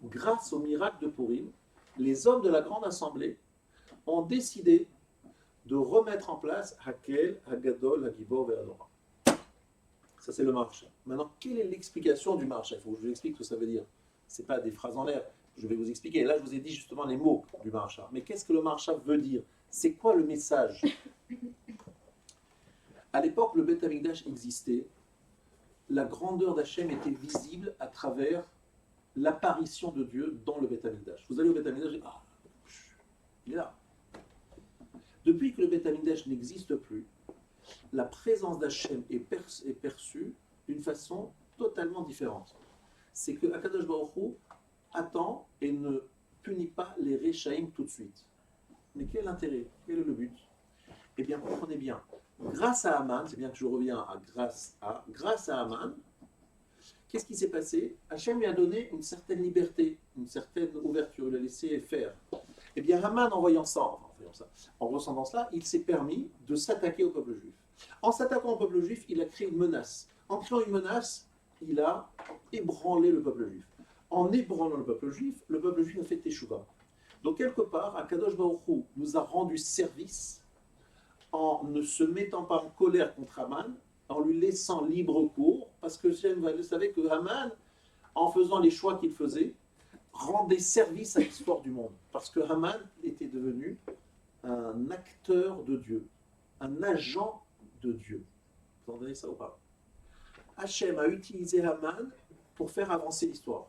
Grâce au miracle de Purim, les hommes de la grande assemblée ont décidé de remettre en place Hakel, Hagadol, Hagibor et Adora. Ça, c'est le marché. Maintenant, quelle est l'explication du marché? Il faut que je vous explique ce que ça veut dire. Ce n'est pas des phrases en l'air. Je vais vous expliquer. Là, je vous ai dit justement les mots du Maharsha. Mais qu'est-ce que le Maharsha veut dire? C'est quoi le message? À l'époque, le Beth Amikdash existait. La grandeur d'Hachem était visible à travers l'apparition de Dieu dans le Beth Amikdash. Vous allez au Beth Amikdash et il est là. Depuis que le Beth Amikdash n'existe plus, la présence d'Hachem est perçue d'une façon totalement différente. C'est que Akadosh Baruch Hu attend et ne punit pas les Réchaïm tout de suite. Mais quel est l'intérêt? Quel est le but? Eh bien, comprenez bien. Grâce à Haman, c'est bien que je reviens à grâce à Haman, qu'est-ce qui s'est passé? Hachem lui a donné une certaine liberté, une certaine ouverture, il a laissé faire. Eh bien, Haman, en ressentant cela, il s'est permis de s'attaquer au peuple juif. En s'attaquant au peuple juif, il a créé une menace. En créant une menace, il a ébranlé le peuple juif. En ébranlant le peuple juif a fait teshuva. Donc quelque part, Akadosh Baruch Hu nous a rendu service en ne se mettant pas en colère contre Haman, en lui laissant libre cours, parce que vous savez que Haman, en faisant les choix qu'il faisait, rendait service à l'histoire du monde. Parce que Haman était devenu un acteur de Dieu, un agent de Dieu. Vous entendez ça ou pas? Hachem a utilisé Haman pour faire avancer l'histoire.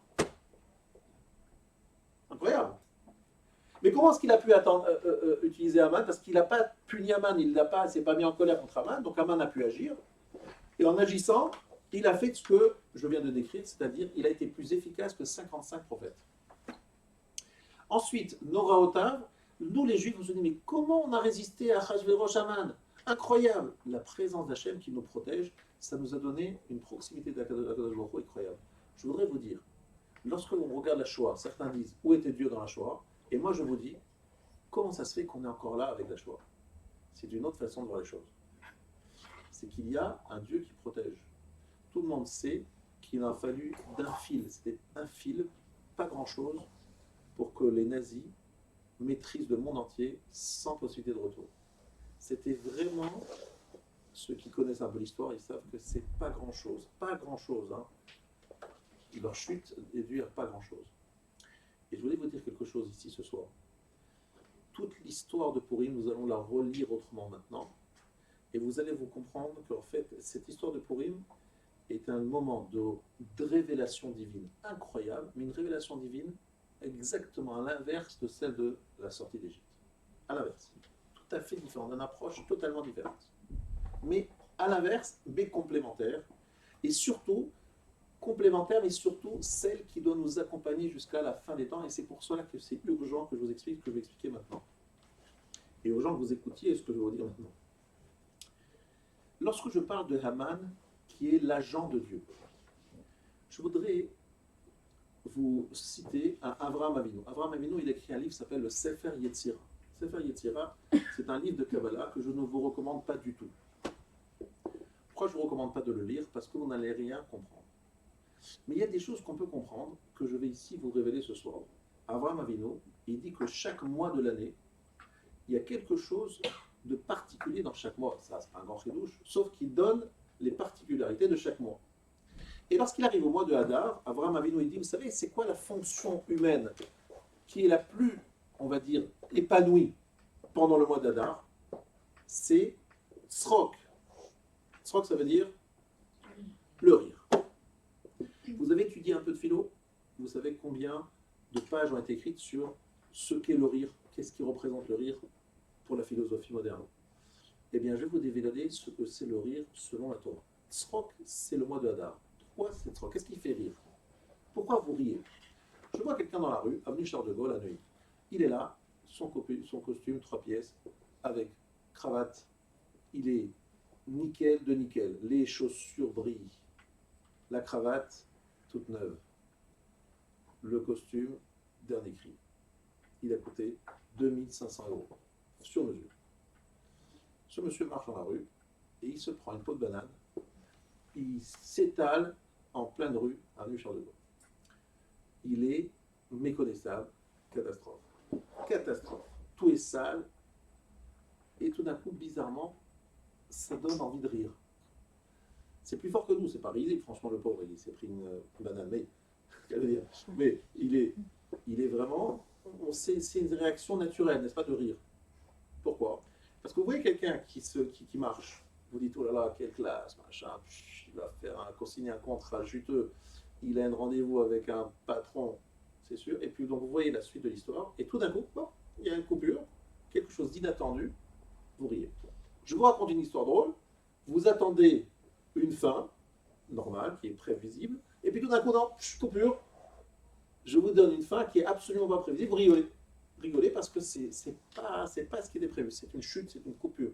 Incroyable. Mais comment est-ce qu'il a pu utiliser Haman? Parce qu'il n'a pas puni Haman, il ne s'est pas mis en colère contre Haman, donc Haman a pu agir. Et en agissant, il a fait ce que je viens de décrire, c'est-à-dire il a été plus efficace que 55 prophètes. Ensuite, Nora Otav, nous les Juifs, on se dit, mais comment on a résisté à Achashverosh Haman? Incroyable. La présence d'Hachem qui nous protège, ça nous a donné une proximité d'Akadosh Baruch Hu incroyable. Je voudrais vous dire, lorsque l'on regarde la Shoah, certains disent, où était Dieu dans la Shoah? Et moi je vous dis, comment ça se fait qu'on est encore là avec la Shoah? C'est une autre façon de voir les choses. C'est qu'il y a un Dieu qui protège. Tout le monde sait qu'il a fallu d'un fil, c'était un fil, pas grand-chose, pour que les nazis maîtrisent le monde entier sans possibilité de retour. C'était vraiment, ceux qui connaissent un peu l'histoire, ils savent que c'est pas grand-chose. Pas grand-chose, hein. Leur chute est due à pas grand-chose. Et je voulais vous dire quelque chose ici ce soir. Toute l'histoire de Purim, nous allons la relire autrement maintenant. Et vous allez vous comprendre qu'en fait, cette histoire de Purim est un moment de révélation divine incroyable, mais une révélation divine exactement à l'inverse de celle de la sortie d'Égypte. À l'inverse. Tout à fait différent, d'une approche totalement différente. Mais à l'inverse, mais complémentaire. Et surtout, complémentaire, mais surtout celle qui doit nous accompagner jusqu'à la fin des temps. Et c'est pour cela que c'est urgent que je vous explique ce que je vais expliquer maintenant. Et urgent que vous écoutiez ce que je vais vous dire maintenant. Lorsque je parle de Haman, qui est l'agent de Dieu, je voudrais vous citer un Avraham Avinu. Avraham Avinu, il a écrit un livre qui s'appelle le Sefer Yetzira. Sefer Yetzira, c'est un livre de Kabbalah que je ne vous recommande pas du tout. Pourquoi je ne vous recommande pas de le lire? Parce que vous n'allez rien comprendre. Mais il y a des choses qu'on peut comprendre que je vais ici vous révéler ce soir. Avraham Avinu, il dit que chaque mois de l'année, il y a quelque chose de particulier dans chaque mois. Ça, c'est pas un grand chidouche, sauf qu'il donne les particularités de chaque mois. Et lorsqu'il arrive au mois de Hadar, Avraham Avinu, il dit, vous savez, c'est quoi la fonction humaine qui est la plus, on va dire, épanouie pendant le mois d'Hadar? C'est tzrok. Tzrok, ça veut dire le rire. Vous avez étudié un peu de philo, vous savez combien de pages ont été écrites sur ce qu'est le rire, qu'est-ce qui représente le rire pour la philosophie moderne. Eh bien, je vais vous dévoiler ce que c'est le rire selon la Torah. Tzrok, c'est le mois de Hadar. Pourquoi c'est tzrok? Qu'est-ce qui fait rire? Pourquoi vous riez? Je vois quelqu'un dans la rue, avenue Charles de Gaulle, à Neuilly. Il est là, son costume, 3 pièces, avec cravate. Il est nickel de nickel. Les chaussures brillent. La cravate, toute neuve. Le costume, dernier cri. Il a coûté 2500 €, sur mesure. Ce monsieur marche dans la rue et il se prend une peau de banane. Il s'étale en pleine rue, avenue Charles de Gaulle. Il est méconnaissable. Catastrophe. Catastrophe. Tout est sale. Et tout d'un coup, bizarrement, ça donne envie de rire. C'est plus fort que nous, c'est pas risible, franchement, le pauvre, il s'est pris une banane, mais il est vraiment, c'est une réaction naturelle, n'est-ce pas, de rire. Pourquoi? Parce que vous voyez quelqu'un qui marche, vous dites, oh là là, quelle classe, machin, il va consigner un contrat juteux, il a un rendez-vous avec un patron, c'est sûr, et puis donc vous voyez la suite de l'histoire, et tout d'un coup, bon, il y a une coupure, quelque chose d'inattendu, vous riez. Je vous raconte une histoire drôle, vous attendez une fin normale, qui est prévisible, et puis tout d'un coup, non, coupure, je vous donne une fin qui est absolument pas prévisible, vous rigolez. Rigolez parce que c'est pas ce qui était prévu, c'est une chute, c'est une coupure.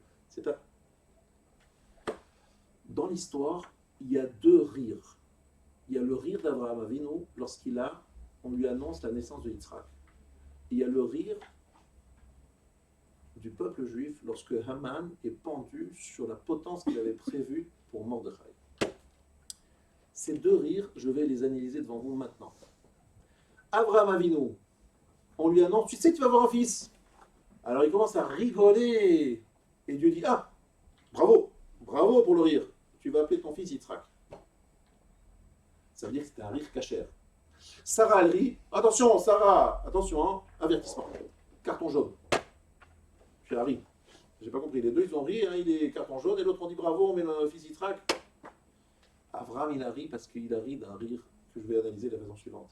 Dans l'histoire, il y a 2 rires. Il y a le rire d'Avraham Avinu on lui annonce la naissance de Yitzhak. Et il y a le rire du peuple juif lorsque Haman est pendu sur la potence qu'il avait prévue pour Mordechai. Ces 2 rires, je vais les analyser devant vous maintenant. Avraham Avinu, on lui annonce, tu sais que tu vas avoir un fils. Alors il commence à rigoler. Et Dieu dit, ah, bravo pour le rire. Tu vas appeler ton fils Yitzhak. Ça veut dire que c'était un rire cachère. Sarah, elle rit. Attention, Sarah, attention, hein, avertissement. Carton jaune. Puis elle rit. J'ai pas compris. Les 2, ils ont ri, hein, il est carton jaune, et l'autre, on dit bravo, on met le fils Yitzhak. Avraham, il a ri parce qu'il a ri d'un rire que je vais analyser de la façon suivante.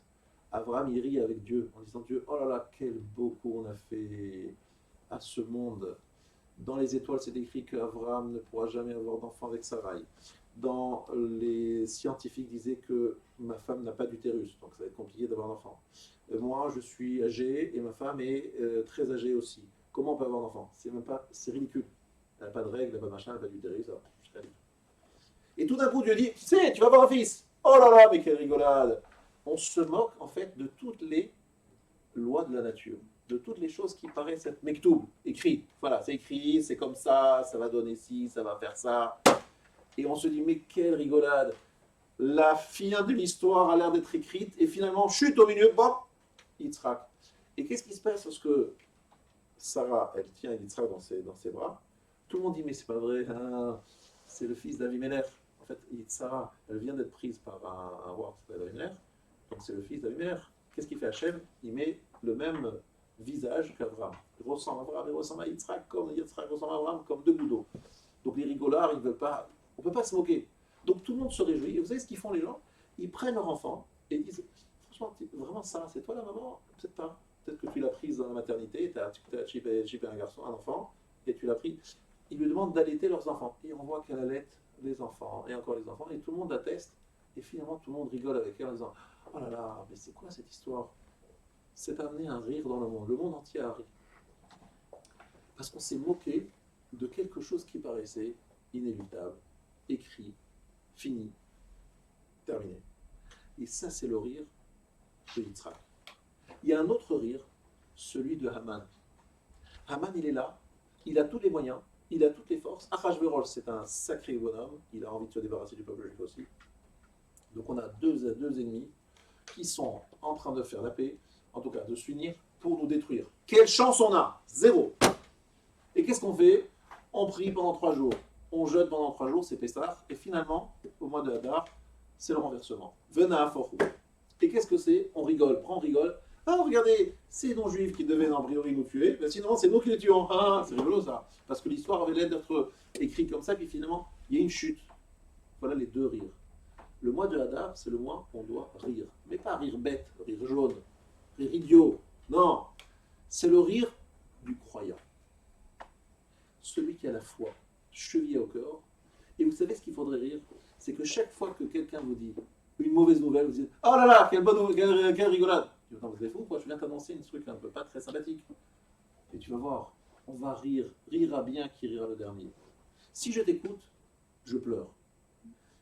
Avraham, il rit avec Dieu, en disant Dieu, oh là là, quel beau coup on a fait à ce monde. Dans les étoiles, c'est écrit qu'Avraham ne pourra jamais avoir d'enfant avec Sarai. Dans les scientifiques disaient que ma femme n'a pas d'utérus, donc ça va être compliqué d'avoir un enfant. Moi, je suis âgé et ma femme est très âgée aussi. Comment on peut avoir un enfant? C'est ridicule. Elle n'a pas de règles, elle n'a pas de machin, elle n'a pas d'utérus. Et tout d'un coup, Dieu dit, tu sais, tu vas avoir un fils. Oh là là, mais quelle rigolade. On se moque en fait de toutes les lois de la nature, de toutes les choses qui paraissent être mektoub, écrit. Voilà, c'est écrit, c'est comme ça va donner ci, ça va faire ça. Et on se dit, mais quelle rigolade. La fin de l'histoire a l'air d'être écrite, et finalement, chute au milieu, bam, Yitzhak. Et qu'est-ce qui se passe lorsque Sarah, elle tient Yitzhak dans ses bras? Tout le monde dit, mais c'est pas vrai, hein, c'est le fils d'Avimelech. En fait, Sarah, elle vient d'être prise par un roi qui s'appelle Avimelech, donc c'est le fils d'Avimelech. Qu'est-ce qu'il fait Hachem? Il met le même visage qu'Abraham. Il ressemble à Abraham, il ressemble à Yitzhak, comme Yitzhak ressemble à Abraham, comme deux gouttes d'eau. Donc les rigolards, ils ne veulent pas, on ne peut pas se moquer. Donc tout le monde se réjouit. Et vous savez ce qu'ils font les gens? Ils prennent leur enfant et disent, franchement, vraiment Sarah, c'est toi la maman? Peut-être pas. Peut-être que tu l'as prise dans la maternité, tu as chippé un garçon, un enfant, et tu l'as pris. Ils lui demandent d'allaiter leurs enfants. Et on voit qu'elle allaite les enfants, et encore les enfants, et tout le monde atteste. Et finalement, tout le monde rigole avec elle en disant, oh là là, mais c'est quoi cette histoire? C'est amené un rire dans le monde entier a ri. Parce qu'on s'est moqué de quelque chose qui paraissait inéluctable, écrit, fini, terminé. Et ça, c'est le rire de Yitzhak. Il y a un autre rire, celui de Haman. Haman, il est là, il a tous les moyens, il a toutes les forces. Achashverosh, c'est un sacré bonhomme, il a envie de se débarrasser du peuple juif aussi. Donc on a deux ennemis qui sont en train de faire la paix, en tout cas de s'unir pour nous détruire. Quelle chance on a? Zéro. Et qu'est-ce qu'on fait? On prie pendant 3 jours, on jeûne pendant 3 jours, c'est Pessah, et finalement, au mois de Hadar, c'est le renversement. Vena Forou. Et qu'est-ce que c'est? On rigole, on rigole. Ah, regardez, c'est les non-juifs qui devaient a priori nous tuer, mais sinon c'est nous qui les tuons. Ah, c'est rigolo ça. Parce que l'histoire avait l'air d'être écrite comme ça, puis finalement, il y a une chute. Voilà les deux rires. Le mois de Hadar, c'est le mois où on doit rire. Mais pas rire bête, rire jaune, rire idiot. Non, c'est le rire du croyant. Celui qui a la foi chevillée au corps. Et vous savez ce qu'il faudrait rire? C'est que chaque fois que quelqu'un vous dit une mauvaise nouvelle, vous dites « Oh là là, quelle bonne nouvelle, quelle rigolade !» Tu dis « Non, vous êtes fou, quoi, je viens t'annoncer un truc un peu pas très sympathique. » Et tu vas voir, on va rire, rira bien qui rira le dernier. Si je t'écoute, je pleure.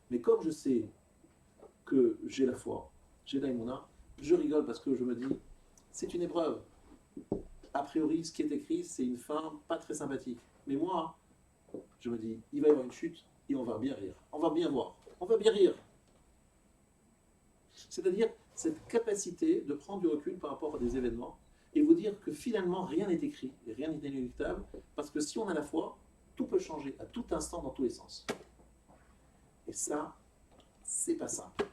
Mais comme je sais que j'ai la foi, j'ai l'aïmouna, je rigole parce que je me dis, c'est une épreuve. A priori, ce qui est écrit, c'est une fin pas très sympathique. Mais moi, je me dis, il va y avoir une chute et on va bien rire. On va bien voir. On va bien rire. C'est-à-dire cette capacité de prendre du recul par rapport à des événements et vous dire que finalement, rien n'est écrit et rien n'est inéluctable parce que si on a la foi, tout peut changer à tout instant dans tous les sens. Et ça, c'est pas simple.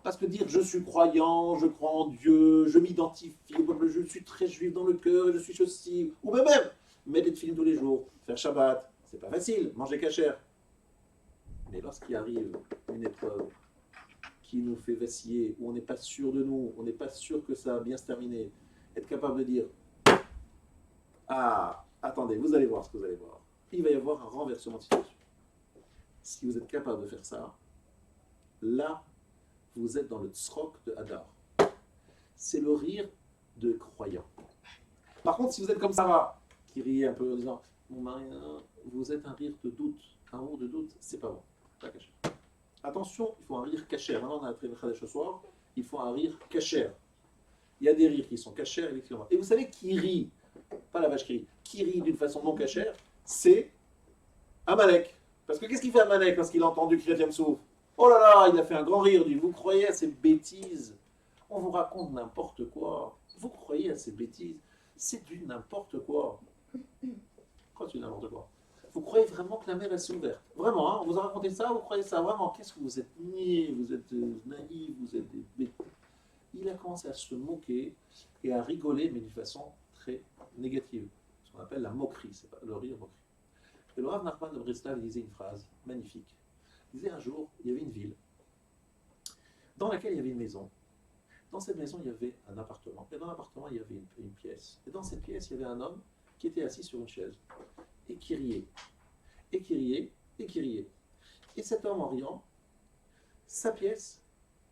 Parce que dire je suis croyant, je crois en Dieu, je m'identifie au peuple, je suis très juif dans le cœur, je suis ceci, ou même mettre des films tous les jours, faire Shabbat, c'est pas facile, manger cachère. Mais lorsqu'il arrive une épreuve qui nous fait vaciller, où on n'est pas sûr de nous, on n'est pas sûr que ça va bien se terminer, être capable de dire ah, attendez, vous allez voir ce que vous allez voir. Il va y avoir un renversement de situation. Si vous êtes capable de faire ça, là, vous êtes dans le tzrok de Hadar. C'est le rire de croyant. Par contre, si vous êtes comme Sarah, qui riait un peu en disant mon mari, vous êtes un rire de doute. Un rire de doute, c'est pas bon. Pas caché. Attention, il faut un rire cachère. Maintenant, on a appris le Khadesh ce soir, il faut un rire cachère. Il y a des rires qui sont cachères et vous savez qui rit, pas la vache qui rit d'une façon non cachère, c'est Amalek. Parce que qu'est-ce qu'il fait Amalek lorsqu'il a entendu crier Yamsouf? Oh là là, il a fait un grand rire, il dit, vous croyez à ces bêtises? On vous raconte n'importe quoi. Vous croyez à ces bêtises? C'est du n'importe quoi. Quoi, c'est du n'importe quoi? Vous croyez vraiment que la mer elle s'est ouverte? Vraiment, hein? On vous a raconté ça? Vous croyez ça? Vraiment? Qu'est-ce que vous êtes niais? Vous êtes naïfs? Vous êtes des bêtises? Il a commencé à se moquer et à rigoler, mais d'une façon très négative. Ce qu'on appelle la moquerie, c'est pas le rire moquerie. Et le Rav Nachman de Breslav disait une phrase magnifique. Il disait un jour, il y avait une ville dans laquelle il y avait une maison. Dans cette maison, il y avait un appartement. Et dans l'appartement, il y avait une pièce. Et dans cette pièce, il y avait un homme qui était assis sur une chaise et qui riait. Et qui riait, et qui riait. Et cet homme, en riant, sa pièce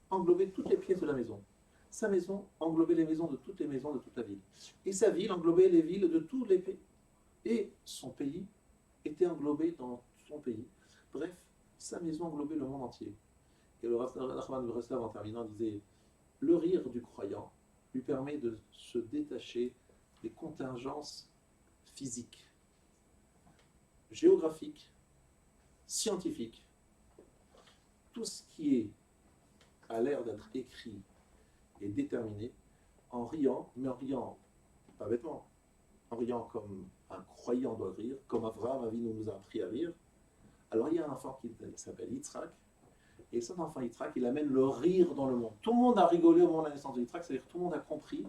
englobait toutes les pièces de la maison. Sa maison englobait les maisons de toutes les maisons de toute la ville. Et sa ville englobait les villes de tous les pays. Et son pays était englobé dans son pays. Bref, sa maison englobait le monde entier. Et le Rav Nachman de Breslav, en terminant, disait le rire du croyant lui permet de se détacher des contingences physiques, géographiques, scientifiques. Tout ce qui est à l'air d'être écrit et déterminé en riant, mais en riant pas bêtement, en riant comme un croyant doit rire, comme Avraham Avinu nous a appris à rire. Alors il y a un enfant qui s'appelle Yitzhak, et cet enfant Yitzhak, il amène le rire dans le monde. Tout le monde a rigolé au moment de la naissance de Yitzhak, c'est-à-dire que tout le monde a compris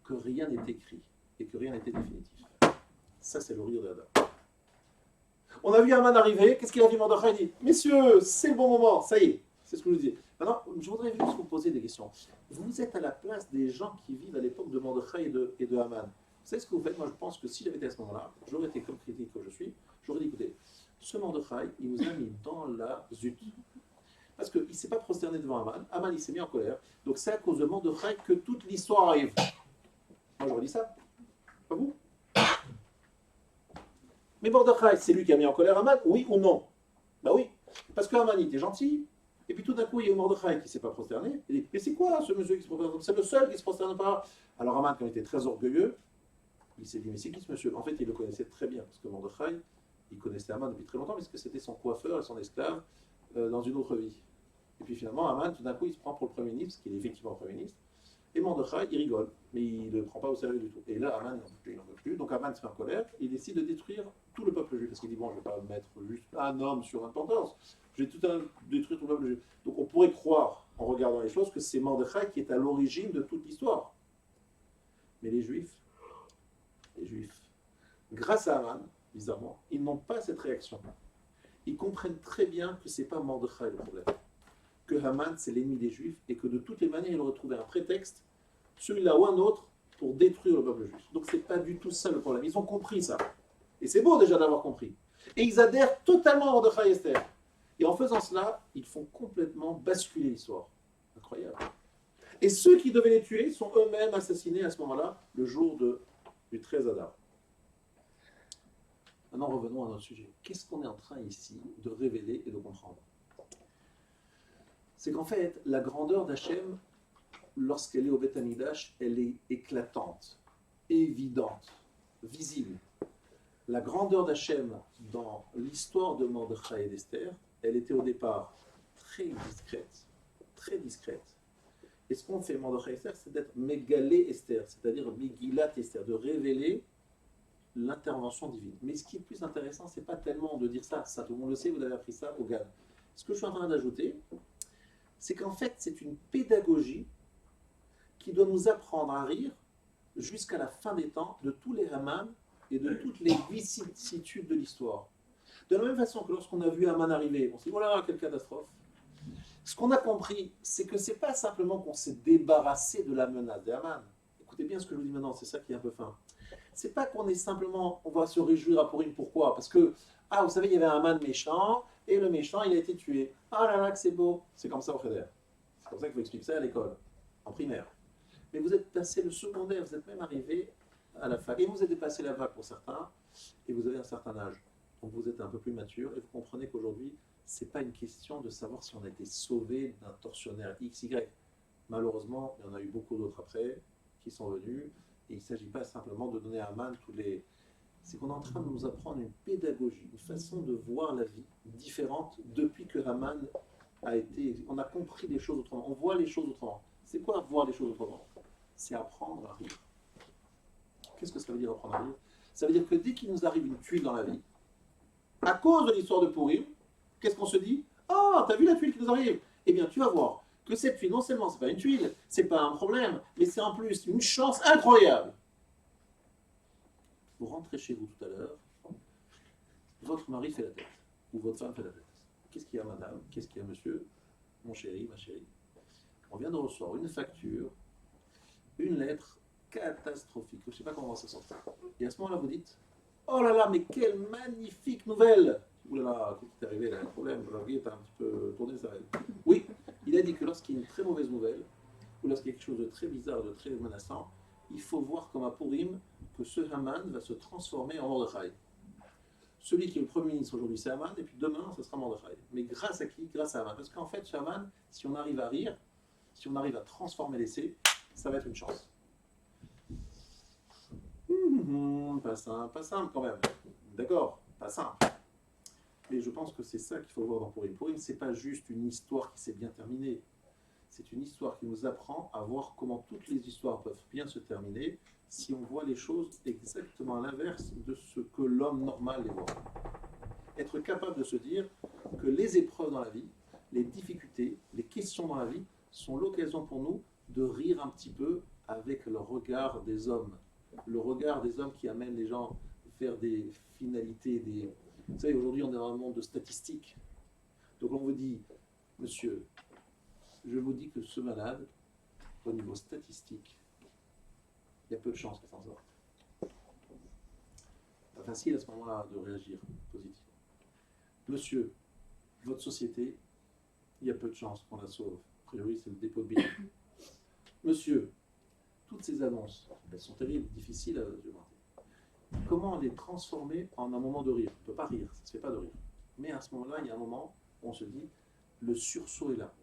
que rien n'est écrit et que rien n'était définitif. Ça, c'est le rire d'Adam. On a vu Haman arriver, qu'est-ce qu'il a dit Mordechai? Il dit, messieurs, c'est le bon moment, ça y est, c'est ce que je vous dis. Maintenant, je voudrais juste vous poser des questions. Vous êtes à la place des gens qui vivent à l'époque de Mordechai et de Haman. Vous savez ce que vous faites? Moi, je pense que si j'avais été à ce moment-là, j'aurais été comme critique que je suis, j'aurais dit, écoutez, ce Mordechai, il nous a mis dans la zut. Parce qu'il ne s'est pas prosterné devant Haman. Haman, il s'est mis en colère. Donc c'est à cause de Mordechai que toute l'histoire arrive. Moi, j'aurais dit ça. Pas vous? Mais Mordechai, c'est lui qui a mis en colère Haman, oui ou non? Ben oui. Parce que Haman, il était gentil. Et puis tout d'un coup, il y a Mordechai qui ne s'est pas prosterné. Il dit, mais c'est quoi ce monsieur qui se prosterne? C'est le seul qui ne se prosterne pas. Alors Haman, quand il était très orgueilleux, il s'est dit, mais c'est qui ce monsieur? En fait, il le connaissait très bien. Parce que Mordechai, il connaissait Haman depuis très longtemps, puisque c'était son coiffeur et son esclave dans une autre vie. Et puis finalement, Haman, tout d'un coup, il se prend pour le Premier ministre, parce qu'il est effectivement Premier ministre. Et Mordechai, il rigole, mais il ne le prend pas au sérieux du tout. Et là, Haman, il n'en peut plus. Donc Haman se fait en colère, il décide de détruire tout le peuple juif. Parce qu'il dit, bon, je ne vais pas mettre juste un homme sur importance, je vais détruire tout le peuple juif. Donc on pourrait croire, en regardant les choses, que c'est Mordechai qui est à l'origine de toute l'histoire. Mais les Juifs, grâce à Haman, bizarrement, ils n'ont pas cette réaction. Ils comprennent très bien que ce n'est pas Mordechai le problème. Que Haman, c'est l'ennemi des Juifs, et que de toutes les manières, il aurait trouvé un prétexte, celui-là ou un autre, pour détruire le peuple juif. Donc c'est pas du tout ça le problème. Ils ont compris ça. Et c'est beau déjà d'avoir compris. Et ils adhèrent totalement à Mordechai et Esther. Et en faisant cela, ils font complètement basculer l'histoire. Incroyable. Et ceux qui devaient les tuer sont eux-mêmes assassinés à ce moment-là, le jour du 13 Adar. Maintenant, revenons à notre sujet. Qu'est-ce qu'on est en train ici de révéler et de comprendre? C'est qu'en fait, la grandeur d'Hachem, lorsqu'elle est au Beth Amikdash, elle est éclatante, évidente, visible. La grandeur d'Hachem dans l'histoire de Mordechai et d'Esther, elle était au départ très discrète, très discrète. Et ce qu'on fait Mordechai et Esther, c'est d'être mégalé Esther, c'est-à-dire Megillat Esther, de révéler l'intervention divine. Mais ce qui est plus intéressant, c'est pas tellement de dire ça, ça tout le monde le sait, vous avez appris ça au GAN. Ce que je suis en train d'ajouter, c'est qu'en fait, c'est une pédagogie qui doit nous apprendre à rire jusqu'à la fin des temps de tous les Haman et de toutes les vicissitudes de l'histoire. De la même façon que lorsqu'on a vu Haman arriver, on s'est dit, voilà, quelle catastrophe. Ce qu'on a compris, c'est que ce n'est pas simplement qu'on s'est débarrassé de la menace d'Haman. Écoutez bien ce que je vous dis maintenant, c'est ça qui est un peu fin. C'est pas qu'on est simplement, on va se réjouir à Purim, pourquoi? Parce que, vous savez, il y avait un Haman méchant, et le méchant, il a été tué. Ah là là, que c'est beau. C'est comme ça au Cheder. C'est comme ça qu'il faut expliquer ça à l'école, en primaire. Mais vous êtes passé le secondaire, vous êtes même arrivé à la fac. Et vous êtes dépassé la fac pour certains, et vous avez un certain âge. Donc vous êtes un peu plus mature, et vous comprenez qu'aujourd'hui, ce n'est pas une question de savoir si on a été sauvé d'un tortionnaire X, Y. Malheureusement, il y en a eu beaucoup d'autres après, qui sont venus, et il ne s'agit pas simplement de donner à Haman tous les... C'est qu'on est en train de nous apprendre une pédagogie, une façon de voir la vie différente depuis que Haman a été... On a compris les choses autrement, on voit les choses autrement. C'est quoi voir les choses autrement? C'est apprendre à rire. Qu'est-ce que ça veut dire apprendre à rire? Ça veut dire que dès qu'il nous arrive une tuile dans la vie, à cause de l'histoire de Purim, qu'est-ce qu'on se dit? Ah, t'as vu la tuile qui nous arrive? Eh bien, tu vas voir que cette tuile, non seulement c'est pas une tuile, c'est pas un problème, mais c'est en plus une chance incroyable. Vous rentrez chez vous tout à l'heure, votre mari fait la tête, ou votre femme fait la tête. Qu'est-ce qu'il y a, madame? Qu'est-ce qu'il y a, monsieur? Mon chéri, ma chérie. On vient de recevoir une facture, une lettre catastrophique. Je ne sais pas comment on va se sortir. Et à ce moment-là, vous dites, oh là là, mais quelle magnifique nouvelle! Ouh là là, qu'est-ce qui est arrivé? Il y a un problème, Jean-Guy est un petit peu tourné sa règle. Oui, il a dit que lorsqu'il y a une très mauvaise nouvelle, ou lorsqu'il y a quelque chose de très bizarre, de très menaçant, il faut voir comme à Purim que ce Haman va se transformer en Mordechai. Celui qui est le Premier ministre aujourd'hui, c'est Haman, et puis demain, ce sera Mordechai. Mais grâce à qui? Grâce à Haman. Parce qu'en fait, ce Haman, si on arrive à rire, si on arrive à transformer l'essai, ça va être une chance. Pas simple quand même. D'accord, pas simple. Mais je pense que c'est ça qu'il faut voir dans Purim. Purim, c'est pas juste une histoire qui s'est bien terminée. C'est une histoire qui nous apprend à voir comment toutes les histoires peuvent bien se terminer si on voit les choses exactement à l'inverse de ce que l'homme normal les voit. Être capable de se dire que les épreuves dans la vie, les difficultés, les questions dans la vie sont l'occasion pour nous de rire un petit peu avec le regard des hommes. Le regard des hommes qui amène les gens vers des finalités, des... Vous savez, aujourd'hui, on est dans un monde de statistiques. Donc on vous dit, monsieur, je vous dis que ce malade, au niveau statistique, il y a peu de chances qu'il s'en sorte. C'est pas facile à ce moment-là de réagir positivement. Monsieur, votre société, il y a peu de chances qu'on la sauve. A priori, c'est le dépôt de billets. Monsieur, toutes ces annonces, elles sont terribles, difficiles à demander. Comment les transformer en un moment de rire? On ne peut pas rire, ça ne se fait pas de rire. Mais à ce moment-là, il y a un moment où on se dit, le sursaut est là.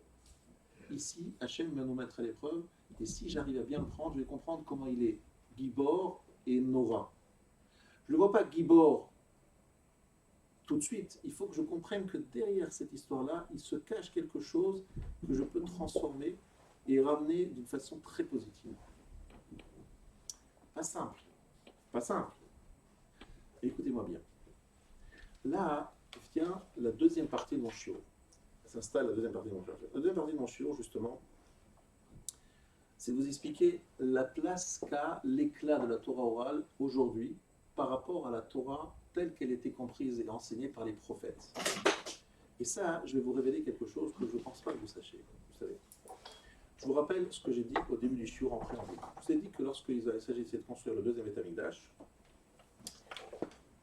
Ici, Hachem va nous mettre à l'épreuve, et si j'arrive à bien le prendre, je vais comprendre comment il est Gibor et Nora. Je ne le vois pas Gibor tout de suite. Il faut que je comprenne que derrière cette histoire-là, il se cache quelque chose que je peux transformer et ramener d'une façon très positive. Pas simple. Pas simple. Écoutez-moi bien. Là vient la deuxième partie de mon shiur. S'installe la deuxième partie de mon shiur. La deuxième partie de mon shiur, justement, c'est de vous expliquer la place qu'a l'éclat de la Torah orale aujourd'hui par rapport à la Torah telle qu'elle était comprise et enseignée par les prophètes. Et ça, je vais vous révéler quelque chose que je ne pense pas que vous sachiez. Vous savez. Je vous rappelle ce que j'ai dit au début du shiur en préambule. Je vous ai dit que lorsqu'il s'agissait de construire le deuxième Beth Amikdash,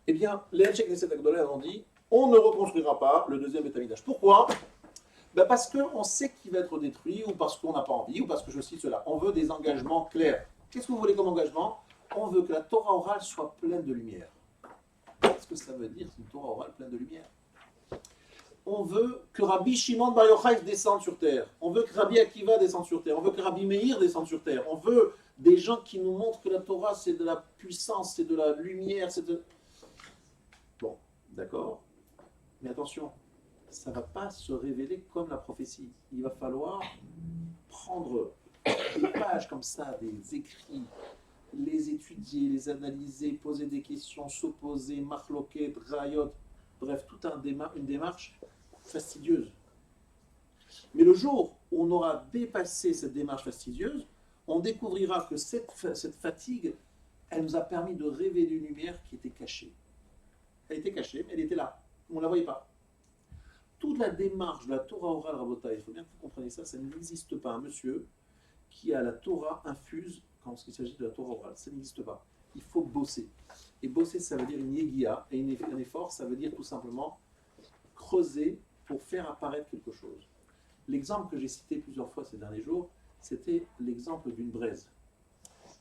eh bien, les Anshei Knesset Agdolei ont dit on ne reconstruira pas le deuxième Beth Amikdash. Pourquoi? Parce qu'on sait qu'il va être détruit, ou parce qu'on n'a pas envie, ou parce que je cite cela. On veut des engagements clairs. Qu'est-ce que vous voulez comme engagement? On veut que la Torah orale soit pleine de lumière. Qu'est-ce que ça veut dire, une Torah orale pleine de lumière? On veut que Rabbi Shimon Bar Yochai descende sur terre. On veut que Rabbi Akiva descende sur terre. On veut que Rabbi Meir descende sur terre. On veut des gens qui nous montrent que la Torah, c'est de la puissance, c'est de la lumière, c'est de... Bon, d'accord. Mais attention, ça ne va pas se révéler comme la prophétie. Il va falloir prendre des pages comme ça, des écrits, les étudier, les analyser, poser des questions, s'opposer, marloquet, rayot, bref, toute une démarche fastidieuse. Mais le jour où on aura dépassé cette démarche fastidieuse, on découvrira que cette fatigue, elle nous a permis de révéler une lumière qui était cachée. Elle était cachée, mais elle était là. On ne la voyait pas. Toute la démarche de la Torah orale, Rabotai, il faut bien que vous compreniez ça, ça n'existe pas. Un monsieur qui a la Torah infuse quand il s'agit de la Torah orale, ça n'existe pas. Il faut bosser. Et bosser, ça veut dire une yegia, et un effort, ça veut dire tout simplement creuser pour faire apparaître quelque chose. L'exemple que j'ai cité plusieurs fois ces derniers jours, c'était l'exemple d'une braise.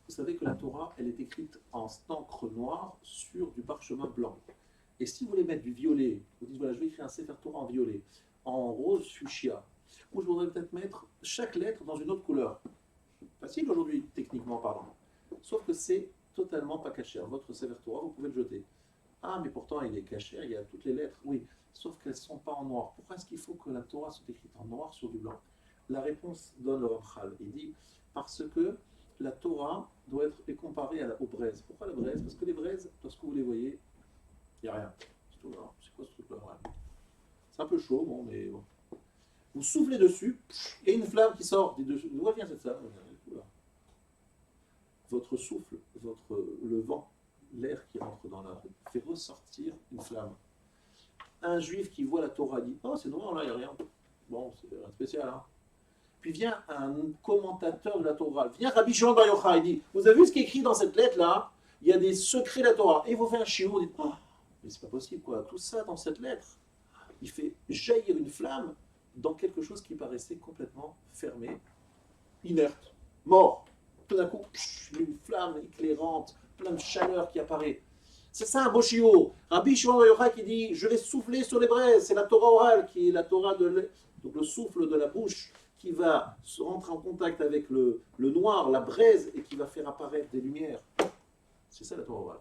Vous savez que la Torah, elle est écrite en encre noire sur du parchemin blanc. Et si vous voulez mettre du violet, vous dites voilà, je vais écrire un Sefer Torah en violet, en rose fuchsia, ou je voudrais peut-être mettre chaque lettre dans une autre couleur. Facile aujourd'hui, techniquement parlant. Sauf que c'est totalement pas caché. Votre Sefer Torah, vous pouvez le jeter. Ah, mais pourtant, il est caché, il y a toutes les lettres. Oui, sauf qu'elles ne sont pas en noir. Pourquoi est-ce qu'il faut que la Torah soit écrite en noir sur du blanc? La réponse donne le Ramchal. Il dit, parce que la Torah doit être comparée aux braises. Pourquoi la braise? Parce que les braises, lorsque vous les voyez, il n'y a rien. C'est tout là. C'est quoi ce truc-là? C'est un peu chaud, bon, mais bon. Vous soufflez dessus, il y a une flamme qui sort. D'où vient cette flamme? Votre souffle, le vent, l'air qui rentre dans la rue, fait ressortir une flamme. Un juif qui voit la Torah dit oh, c'est noir là, il n'y a rien. Bon, c'est rien de spécial. Hein. Puis vient un commentateur de la Torah, vient Rabbi Shimon Bar Yochai, il dit vous avez vu ce qui est écrit dans cette lettre-là? Il y a des secrets de la Torah. Et il vous fait un shiur, il dit oh, mais c'est pas possible quoi, tout ça dans cette lettre. Il fait jaillir une flamme dans quelque chose qui paraissait complètement fermé, inerte, mort. Tout d'un coup, une flamme éclairante, plein de chaleur qui apparaît. C'est ça un beau shiur. Rabbi Shimon Bar Yochai qui dit je vais souffler sur les braises. C'est la Torah orale qui est la Torah donc le souffle de la bouche qui va se rentrer en contact avec le noir, la braise, et qui va faire apparaître des lumières. C'est ça la Torah orale.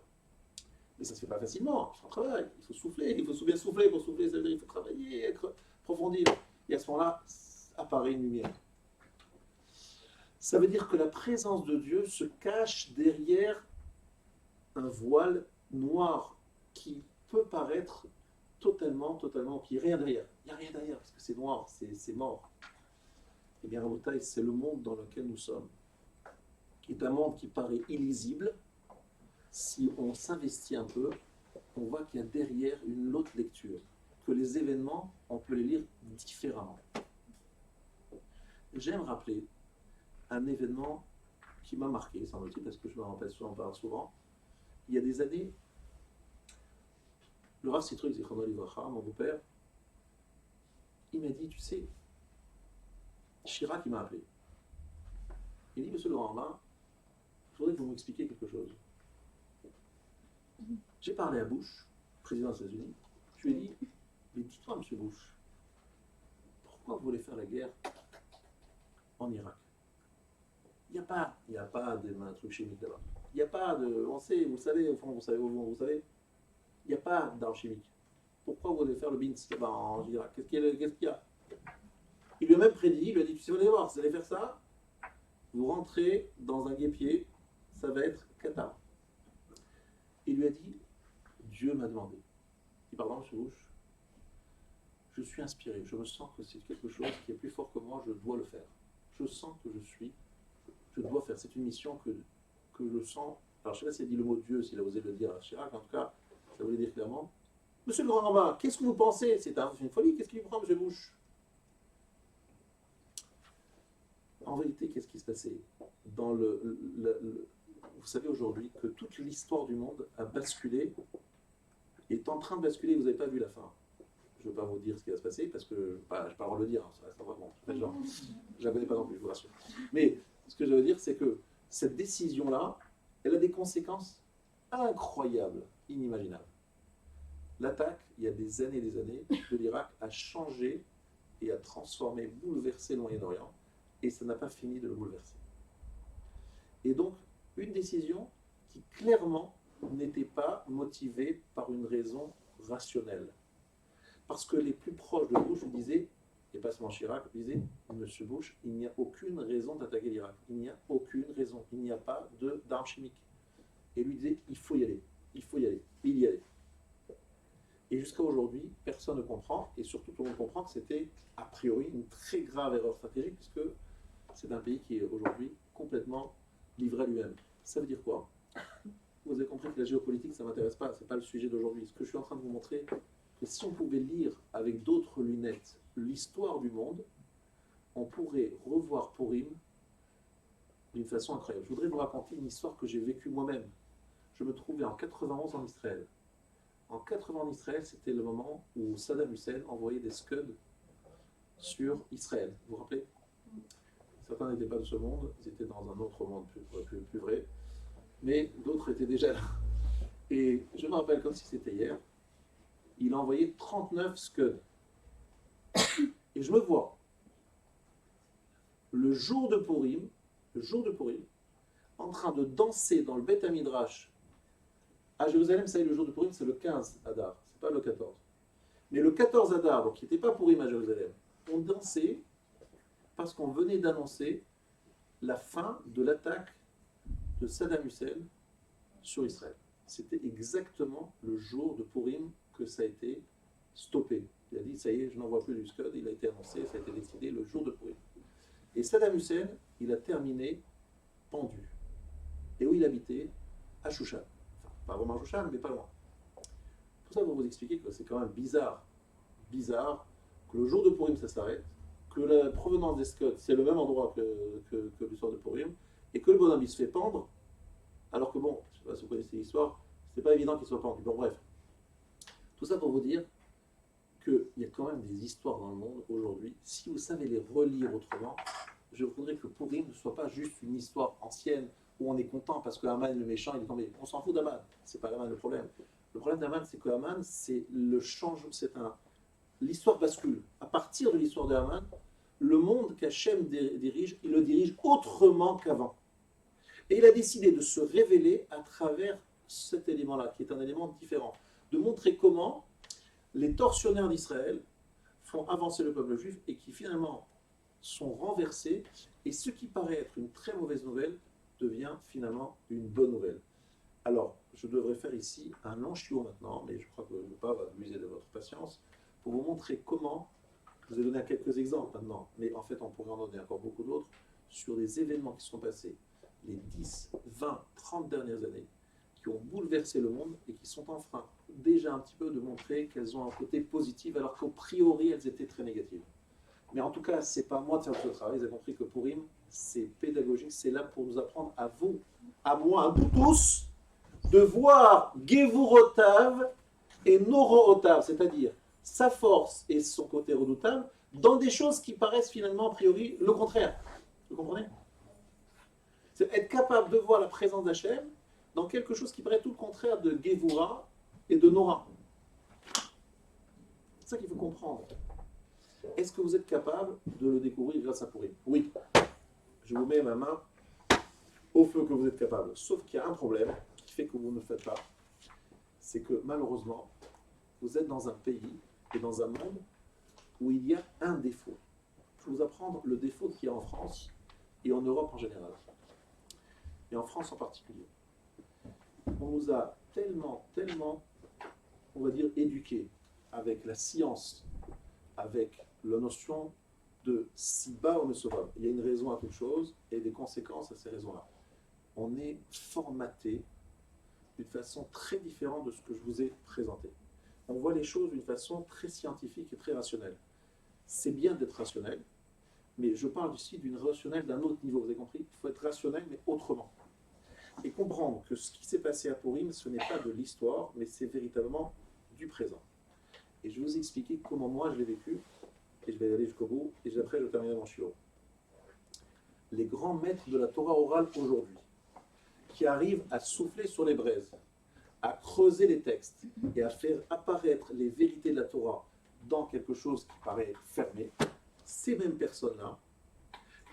Mais ça ne se fait pas facilement, c'est un travail. Il faut souffler, il faut bien souffler. Pour souffler, ça veut dire qu'il faut travailler, approfondir. Et à ce moment-là, apparaît une lumière. Ça veut dire que la présence de Dieu se cache derrière un voile noir qui peut paraître totalement, qui n'y a rien derrière. Il n'y a rien derrière parce que c'est noir, c'est mort. Eh bien, Rabotai, c'est le monde dans lequel nous sommes, qui est un monde qui paraît illisible. Si on s'investit un peu, on voit qu'il y a derrière une autre lecture, que les événements, on peut les lire différemment. J'aime rappeler un événement qui m'a marqué, semble-t-il, parce que je me rappelle souvent. Il y a des années, le Rav Sitruk Zichrono Livracha, mon beau-père, il m'a dit, tu sais, Chirac, il m'a appelé. Il dit, monsieur le grand rabbin, je voudrais que vous m'expliquiez quelque chose. J'ai parlé à Bush, président des États-Unis. Je lui ai dit, mais dites-moi, monsieur Bush, pourquoi vous voulez faire la guerre en Irak? Il n'y a pas de truc chimique là-bas. Il n'y a pas de. On sait, vous savez, au fond, vous savez, il n'y a pas d'arme chimique. Pourquoi vous voulez faire le BINS là-bas en Irak? Qu'est-ce qu'il y a? Il lui a même prédit, il lui a dit, tu sais, vous allez voir, vous allez faire ça, vous rentrez dans un guêpier, ça va être Qatar. Il lui a dit, Dieu m'a demandé. Il dit, pardon, monsieur Bush, je suis inspiré, je me sens que c'est quelque chose qui est plus fort que moi, je dois le faire. Je sens que je dois faire, c'est une mission que je sens. Alors je ne sais pas s'il a dit le mot Dieu, s'il a osé le dire à Chirac, en tout cas, ça voulait dire clairement. Monsieur le grand rabbin, qu'est-ce que vous pensez? C'est une folie, qu'est-ce qui vous prend, monsieur Bush? En vérité, qu'est-ce qui se passait dans vous savez aujourd'hui que toute l'histoire du monde a basculé, est en train de basculer, vous n'avez pas vu la fin. Je ne veux pas vous dire ce qui va se passer, parce que je n'ai pas le droit de le dire, hein, ça va, bon, je ne la connais pas non plus, je vous rassure. Mais ce que je veux dire, c'est que cette décision-là, elle a des conséquences incroyables, inimaginables. L'attaque, il y a des années de l'Irak a changé et a transformé, bouleversé le Moyen-Orient, et ça n'a pas fini de le bouleverser. Et donc, une décision qui clairement n'était pas motivée par une raison rationnelle. Parce que les plus proches de Bush lui disaient, et pas seulement Chirac, disaient, monsieur Bush, il n'y a aucune raison d'attaquer l'Irak. Il n'y a aucune raison. Il n'y a pas d'armes chimiques. Et lui disait, il faut y aller. Il faut y aller. Il y allait. Et jusqu'à aujourd'hui, personne ne comprend, et surtout tout le monde comprend que c'était a priori une très grave erreur stratégique, puisque c'est un pays qui est aujourd'hui complètement livré à lui-même. Ça veut dire quoi? Vous avez compris que la géopolitique, ça ne m'intéresse pas, ce n'est pas le sujet d'aujourd'hui. Ce que je suis en train de vous montrer, que si on pouvait lire avec d'autres lunettes l'histoire du monde, on pourrait revoir Purim d'une façon incroyable. Je voudrais vous raconter une histoire que j'ai vécue moi-même. Je me trouvais en 91 en Israël. En 80 en Israël, c'était le moment où Saddam Hussein envoyait des Scuds sur Israël. Vous vous rappelez? Certains n'étaient pas de ce monde, ils étaient dans un autre monde plus vrai, mais d'autres étaient déjà là. Et je me rappelle comme si c'était hier, il a envoyé 39 Scuds. Et je me vois, le jour de Purim, en train de danser dans le Beth Hamidrash à Jérusalem. Ça y est, le jour de Purim, c'est le 15 Adar, c'est pas le 14. Mais le 14 Adar, donc qui n'était pas Purim à Jérusalem, on dansait parce qu'on venait d'annoncer la fin de l'attaque de Saddam Hussein sur Israël. C'était exactement le jour de Purim que ça a été stoppé. Il a dit, ça y est, je n'envoie plus du Scud, il a été annoncé, ça a été décidé le jour de Purim. Et Saddam Hussein, il a terminé pendu. Et où il habitait? À Shushan. Enfin, pas vraiment à Shushan, mais pas loin. Tout ça pour vous expliquer que c'est quand même bizarre que le jour de Purim, ça s'arrête, que la provenance des Scuds, c'est le même endroit que l'histoire de Purim, et que le bonhomme, il se fait pendre, alors que bon, je ne sais pas si vous connaissez l'histoire, c'est pas évident qu'il soit pendu. Bon, bref. Tout ça pour vous dire qu'il y a quand même des histoires dans le monde aujourd'hui. Si vous savez les relire autrement, je voudrais que Purim ne soit pas juste une histoire ancienne où on est content parce que Haman, le méchant, il est tombé. On s'en fout d'Haman. C'est pas Haman le problème. Le problème d'Haman, c'est que Haman, c'est le changement, l'histoire bascule. À partir de l'histoire de Haman, le monde qu'Hachem dirige, il le dirige autrement qu'avant. Et il a décidé de se révéler à travers cet élément-là, qui est un élément différent, de montrer comment les tortionnaires d'Israël font avancer le peuple juif et qui finalement sont renversés Et ce qui paraît être une très mauvaise nouvelle devient finalement une bonne nouvelle. Alors, je devrais faire ici un long chiot maintenant, mais je crois que le pas va abuser de votre patience, pour vous montrer comment, je vous ai donné quelques exemples maintenant, mais en fait on pourrait en donner encore beaucoup d'autres, sur des événements qui sont passés les 10, 20, 30 dernières années, qui ont bouleversé le monde et qui sont en train déjà un petit peu de montrer qu'elles ont un côté positif, alors qu'au priori elles étaient très négatives. Mais en tout cas, ce n'est pas moi de faire ce travail, vous avez compris que Purim, c'est pédagogique, c'est là pour nous apprendre à vous, à moi, à nous tous, de voir Gevurotav et Norotav, c'est-à-dire sa force et son côté redoutable, dans des choses qui paraissent finalement a priori le contraire. Vous comprenez? C'est être capable de voir la présence d'Hachem dans quelque chose qui paraît tout le contraire de Gevura et de Nora. C'est ça qu'il faut comprendre. Est-ce que vous êtes capable de le découvrir grâce à Purim? Oui. Je vous mets ma main au feu que vous êtes capable. Sauf qu'il y a un problème qui fait que vous ne le faites pas. C'est que malheureusement, vous êtes dans un pays et dans un monde où il y a un défaut. Je vais vous apprendre le défaut qu'il y a en France et en Europe en général. Et en France en particulier. On nous a tellement, on va dire, éduqués avec la science, avec la notion de Siba ou Mesobab. Il y a une raison à toute chose et des conséquences à ces raisons-là. On est formaté d'une façon très différente de ce que je vous ai présenté. On voit les choses d'une façon très scientifique et très rationnelle. C'est bien d'être rationnel, mais je parle ici d'une rationnelle d'un autre niveau, vous avez compris? Il faut être rationnel, mais autrement. Et comprendre que ce qui s'est passé à Purim, ce n'est pas de l'histoire, mais c'est véritablement du présent. Et je vais vous expliquer comment moi je l'ai vécu, et je vais aller jusqu'au bout, et après je terminerai mon shiur. Les grands maîtres de la Torah orale aujourd'hui, qui arrivent à souffler sur les braises, à creuser les textes, et à faire apparaître les vérités de la Torah dans quelque chose qui paraît fermé, ces mêmes personnes-là,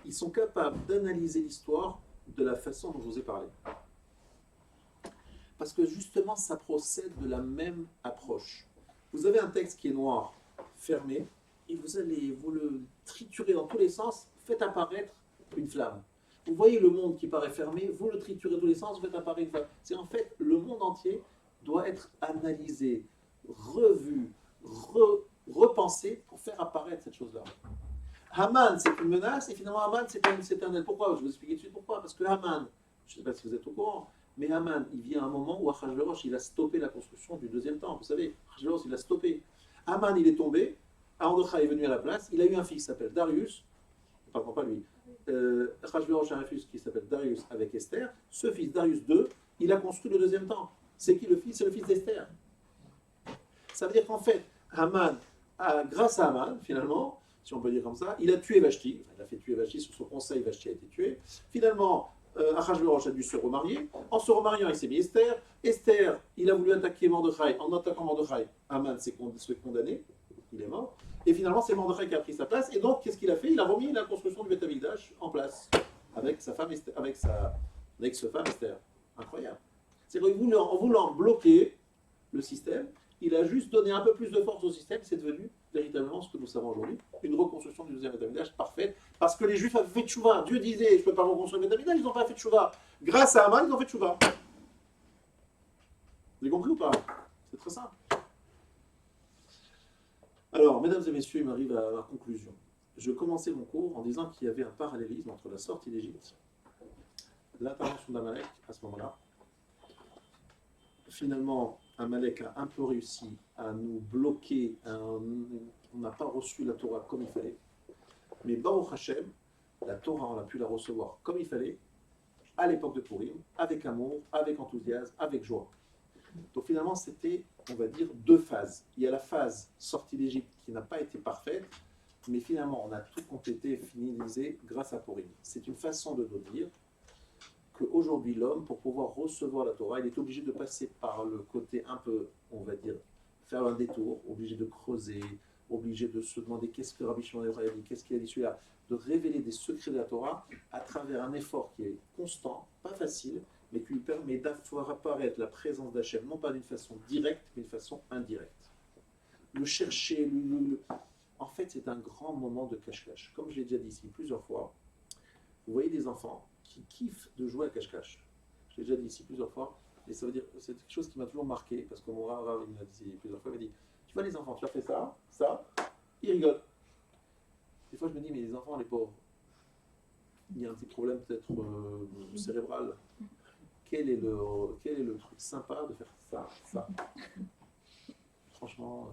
ils sont capables d'analyser l'histoire de la façon dont je vous ai parlé. Parce que justement, ça procède de la même approche. Vous avez un texte qui est noir, fermé, et vous allez vous le triturer dans tous les sens, faites apparaître une flamme. Vous voyez le monde qui paraît fermé, vous le triturez dans tous les sens, vous faites apparaître une flamme. C'est en fait, le monde entier doit être analysé, revu, repensé pour faire apparaître cette chose-là. Haman, c'est une menace, et finalement Haman, c'est un aide. Pourquoi? Je vais vous expliquer tout de suite pourquoi. Parce que Haman, je ne sais pas si vous êtes au courant, mais Haman, il vient un moment où Achashverosh, il a stoppé la construction du deuxième temple. Vous savez, Achashverosh, il a stoppé. Haman, il est tombé, Mordechai est venu à la place, il a eu un fils qui s'appelle Darius, pardon, pas lui, Achashverosh a un fils qui s'appelle Darius avec Esther. Ce fils, Darius II, il a construit le deuxième temple. C'est qui le fils? C'est le fils d'Esther. Ça veut dire qu'en fait, Haman, grâce à Haman, finalement, si on peut dire comme ça, il a tué Vashti, enfin, il a fait tuer Vashti, sur son conseil, Vashti a été tué. Finalement, Achashverosh a dû se remarier. En se remariant, il s'est mis Esther. Esther, il a voulu attaquer Mordechai. En attaquant Mordechai, Haman s'est condamné, il est mort. Et finalement, c'est Mordechai qui a pris sa place. Et donc, qu'est-ce qu'il a fait? Il a remis la construction du Beth Amikdash en place, avec sa femme Esther, avec sa ex-femme Esther. Incroyable. C'est qu'en voulant bloquer le système, il a juste donné un peu plus de force au système, c'est devenu véritablement ce que nous savons aujourd'hui, une reconstruction du deuxième Beth Amikdash parfaite, parce que les Juifs avaient fait tchouva. Dieu disait, je ne peux pas reconstruire le Beth Amikdash, ils n'ont pas fait tchouva. Grâce à Haman, ils ont fait tchouva. Vous avez compris ou pas? C'est très simple. Alors, mesdames et messieurs, il m'arrive à la conclusion. Je commençais mon cours en disant qu'il y avait un parallélisme entre la sortie d'Égypte, l'intervention d'Amalek à ce moment-là. Finalement, Amalek a un peu réussi à nous bloquer, on n'a pas reçu la Torah comme il fallait. Mais Baruch Hashem, la Torah, on a pu la recevoir comme il fallait, à l'époque de Purim, avec amour, avec enthousiasme, avec joie. Donc finalement, c'était, on va dire, deux phases. Il y a la phase sortie d'Égypte qui n'a pas été parfaite, mais finalement, on a tout complété et finalisé grâce à Purim. C'est une façon de nous dire qu'aujourd'hui, l'homme, pour pouvoir recevoir la Torah, il est obligé de passer par le côté un peu, on va dire, faire un détour, obligé de creuser, obligé de se demander qu'est-ce que Rabbi Shimon a dit, qu'est-ce qu'il a dit celui-là, de révéler des secrets de la Torah à travers un effort qui est constant, pas facile, mais qui lui permet de faire apparaître la présence d'Hachem, non pas d'une façon directe, mais d'une façon indirecte. Le chercher, en fait, c'est un grand moment de cache-cache. Comme je l'ai déjà dit ici plusieurs fois, Vous voyez des enfants qui kiffent de jouer à cache-cache. Je l'ai déjà dit ici plusieurs fois, et ça veut dire, c'est quelque chose qui m'a toujours marqué, parce que mon Rav, il m'a dit plusieurs fois, il m'a dit, tu vois les enfants, tu as fait ça, ça, ils rigolent. Des fois je me dis, mais les enfants, les pauvres, il y a un petit problème peut-être cérébral. Quel est le truc sympa de faire ça, ça? Franchement,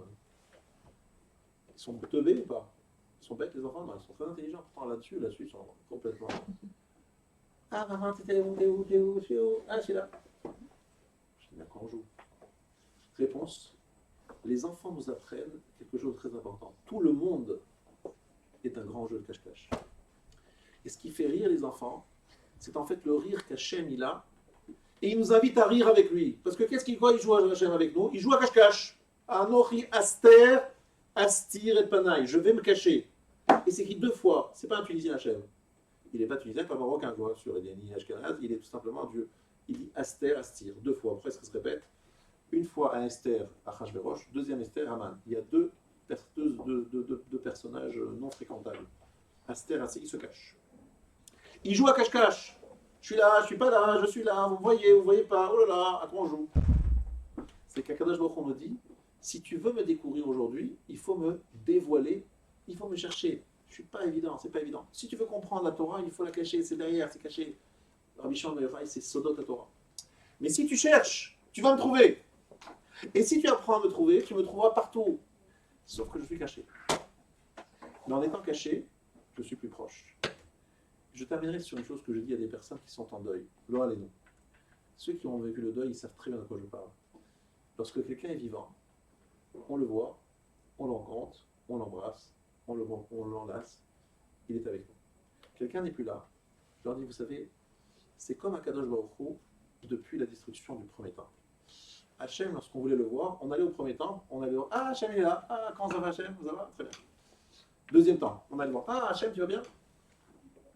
ils sont teubés ou pas? Ils sont bêtes les enfants? Non, ils sont très intelligents. Pourtant là-dessus, ils sont complètement... Ah maman, t'es où? Je suis où? Ah, je suis là. Je dis, d'accord, on joue. Réponse, les enfants nous apprennent quelque chose de très important. Tout le monde est un grand jeu de cache-cache. Et ce qui fait rire les enfants, c'est en fait le rire qu'Hachem il a, et il nous invite à rire avec lui. Parce que qu'est-ce qu'il voit? Il joue à Hachem avec nous. Il joue à cache-cache. Anochi Aster, Astir et Panaï. Je vais me cacher. Et c'est écrit 2 fois. C'est pas un Tunisien Hachem. Il n'est pas tunisien, pas marocain, quoi, sur Edeni Ashkenaz. Il est tout simplement Dieu. Il dit Aster, Astir. 2 fois. Après, ça se répète. Une fois à Esther, à Achashverosh. Deuxième Esther, à Aman. Il y a deux personnages non fréquentables. Aster, Astir, il se cache. Il joue à cache-cache. Je suis là, je suis pas là, je suis là, vous voyez pas, oh là là, à quoi on joue? C'est qu'Akadosh Baruch Hu me dit, si tu veux me découvrir aujourd'hui, il faut me dévoiler, il faut me chercher. Je suis pas évident, c'est pas évident. Si tu veux comprendre la Torah, il faut la cacher, c'est derrière, c'est caché. Rabbi Shimon ben Yochai, c'est Sodot la Torah. Mais si tu cherches, tu vas me trouver. Et si tu apprends à me trouver, tu me trouveras partout. Sauf que je suis caché. Mais en étant caché, je suis plus proche. Je terminerai sur une chose que je dis à des personnes qui sont en deuil. Loin les noms. Ceux qui ont vécu le deuil, ils savent très bien de quoi je parle. Lorsque quelqu'un est vivant, on le voit, on le rencontre, on l'embrasse, on l'enlace, il est avec nous. Quelqu'un n'est plus là. Je leur dis, vous savez, c'est comme Akadosh Baruch Hu depuis la destruction du premier temple. Hachem, lorsqu'on voulait le voir, on allait au premier temple, on allait voir, ah Hachem est là, ah comment ça va Hachem, ça va? Très bien. Deuxième temps, on allait voir, ah Hachem, tu vas bien?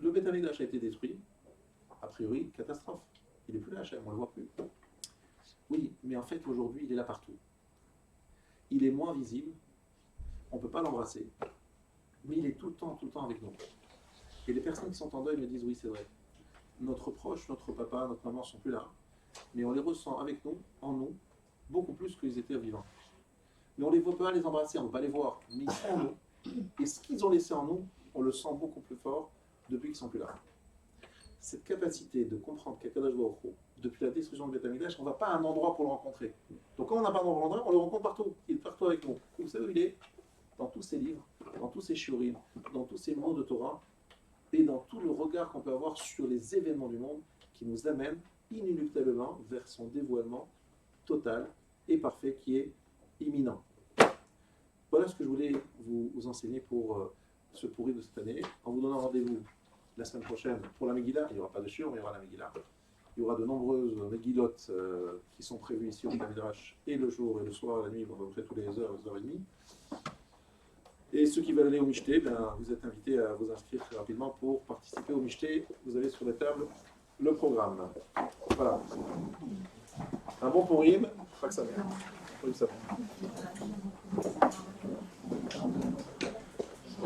Le Beth Amikdash a été détruit, a priori, catastrophe. Il n'est plus là, Hachem, on ne le voit plus. Oui, mais en fait, aujourd'hui, il est là partout. Il est moins visible, on ne peut pas l'embrasser, mais il est tout le temps avec nous. Et les personnes qui sont en deuil me disent, oui, c'est vrai. Notre proche, notre papa, notre maman ne sont plus là, mais on les ressent avec nous, en nous, beaucoup plus qu'ils étaient vivants. Mais on ne peut pas les embrasser, on ne peut pas les voir, mais ils sont en nous. Et ce qu'ils ont laissé en nous, on le sent beaucoup plus fort depuis qu'ils ne sont plus là. Cette capacité de comprendre qu'Akadosh Baruch Hu, depuis la destruction de Beth Amikdash, on ne va pas à un endroit pour le rencontrer. Donc quand on n'a pas d'endroit, on le rencontre partout. Il est partout avec nous. Vous savez où il est? Dans tous ses livres, dans tous ses shiurim, dans tous ses mots de Torah, et dans tout le regard qu'on peut avoir sur les événements du monde qui nous amènent inéluctablement vers son dévoilement total et parfait qui est imminent. Voilà ce que je voulais vous enseigner pour ce pourri de cette année, en vous donnant rendez-vous la semaine prochaine pour la Megillah. Il n'y aura pas de shiur, mais il y aura la Megillah. Il y aura de nombreuses Megillotes qui sont prévues ici au Midrash, et le jour et le soir, la nuit, à peu près tous les heures et demie. Et ceux qui veulent aller au Mishté, vous êtes invités à vous inscrire très rapidement pour participer au Mishté. Vous avez sur la table le programme. Voilà. Un bon Purim, pas que ça merde. Purim ça.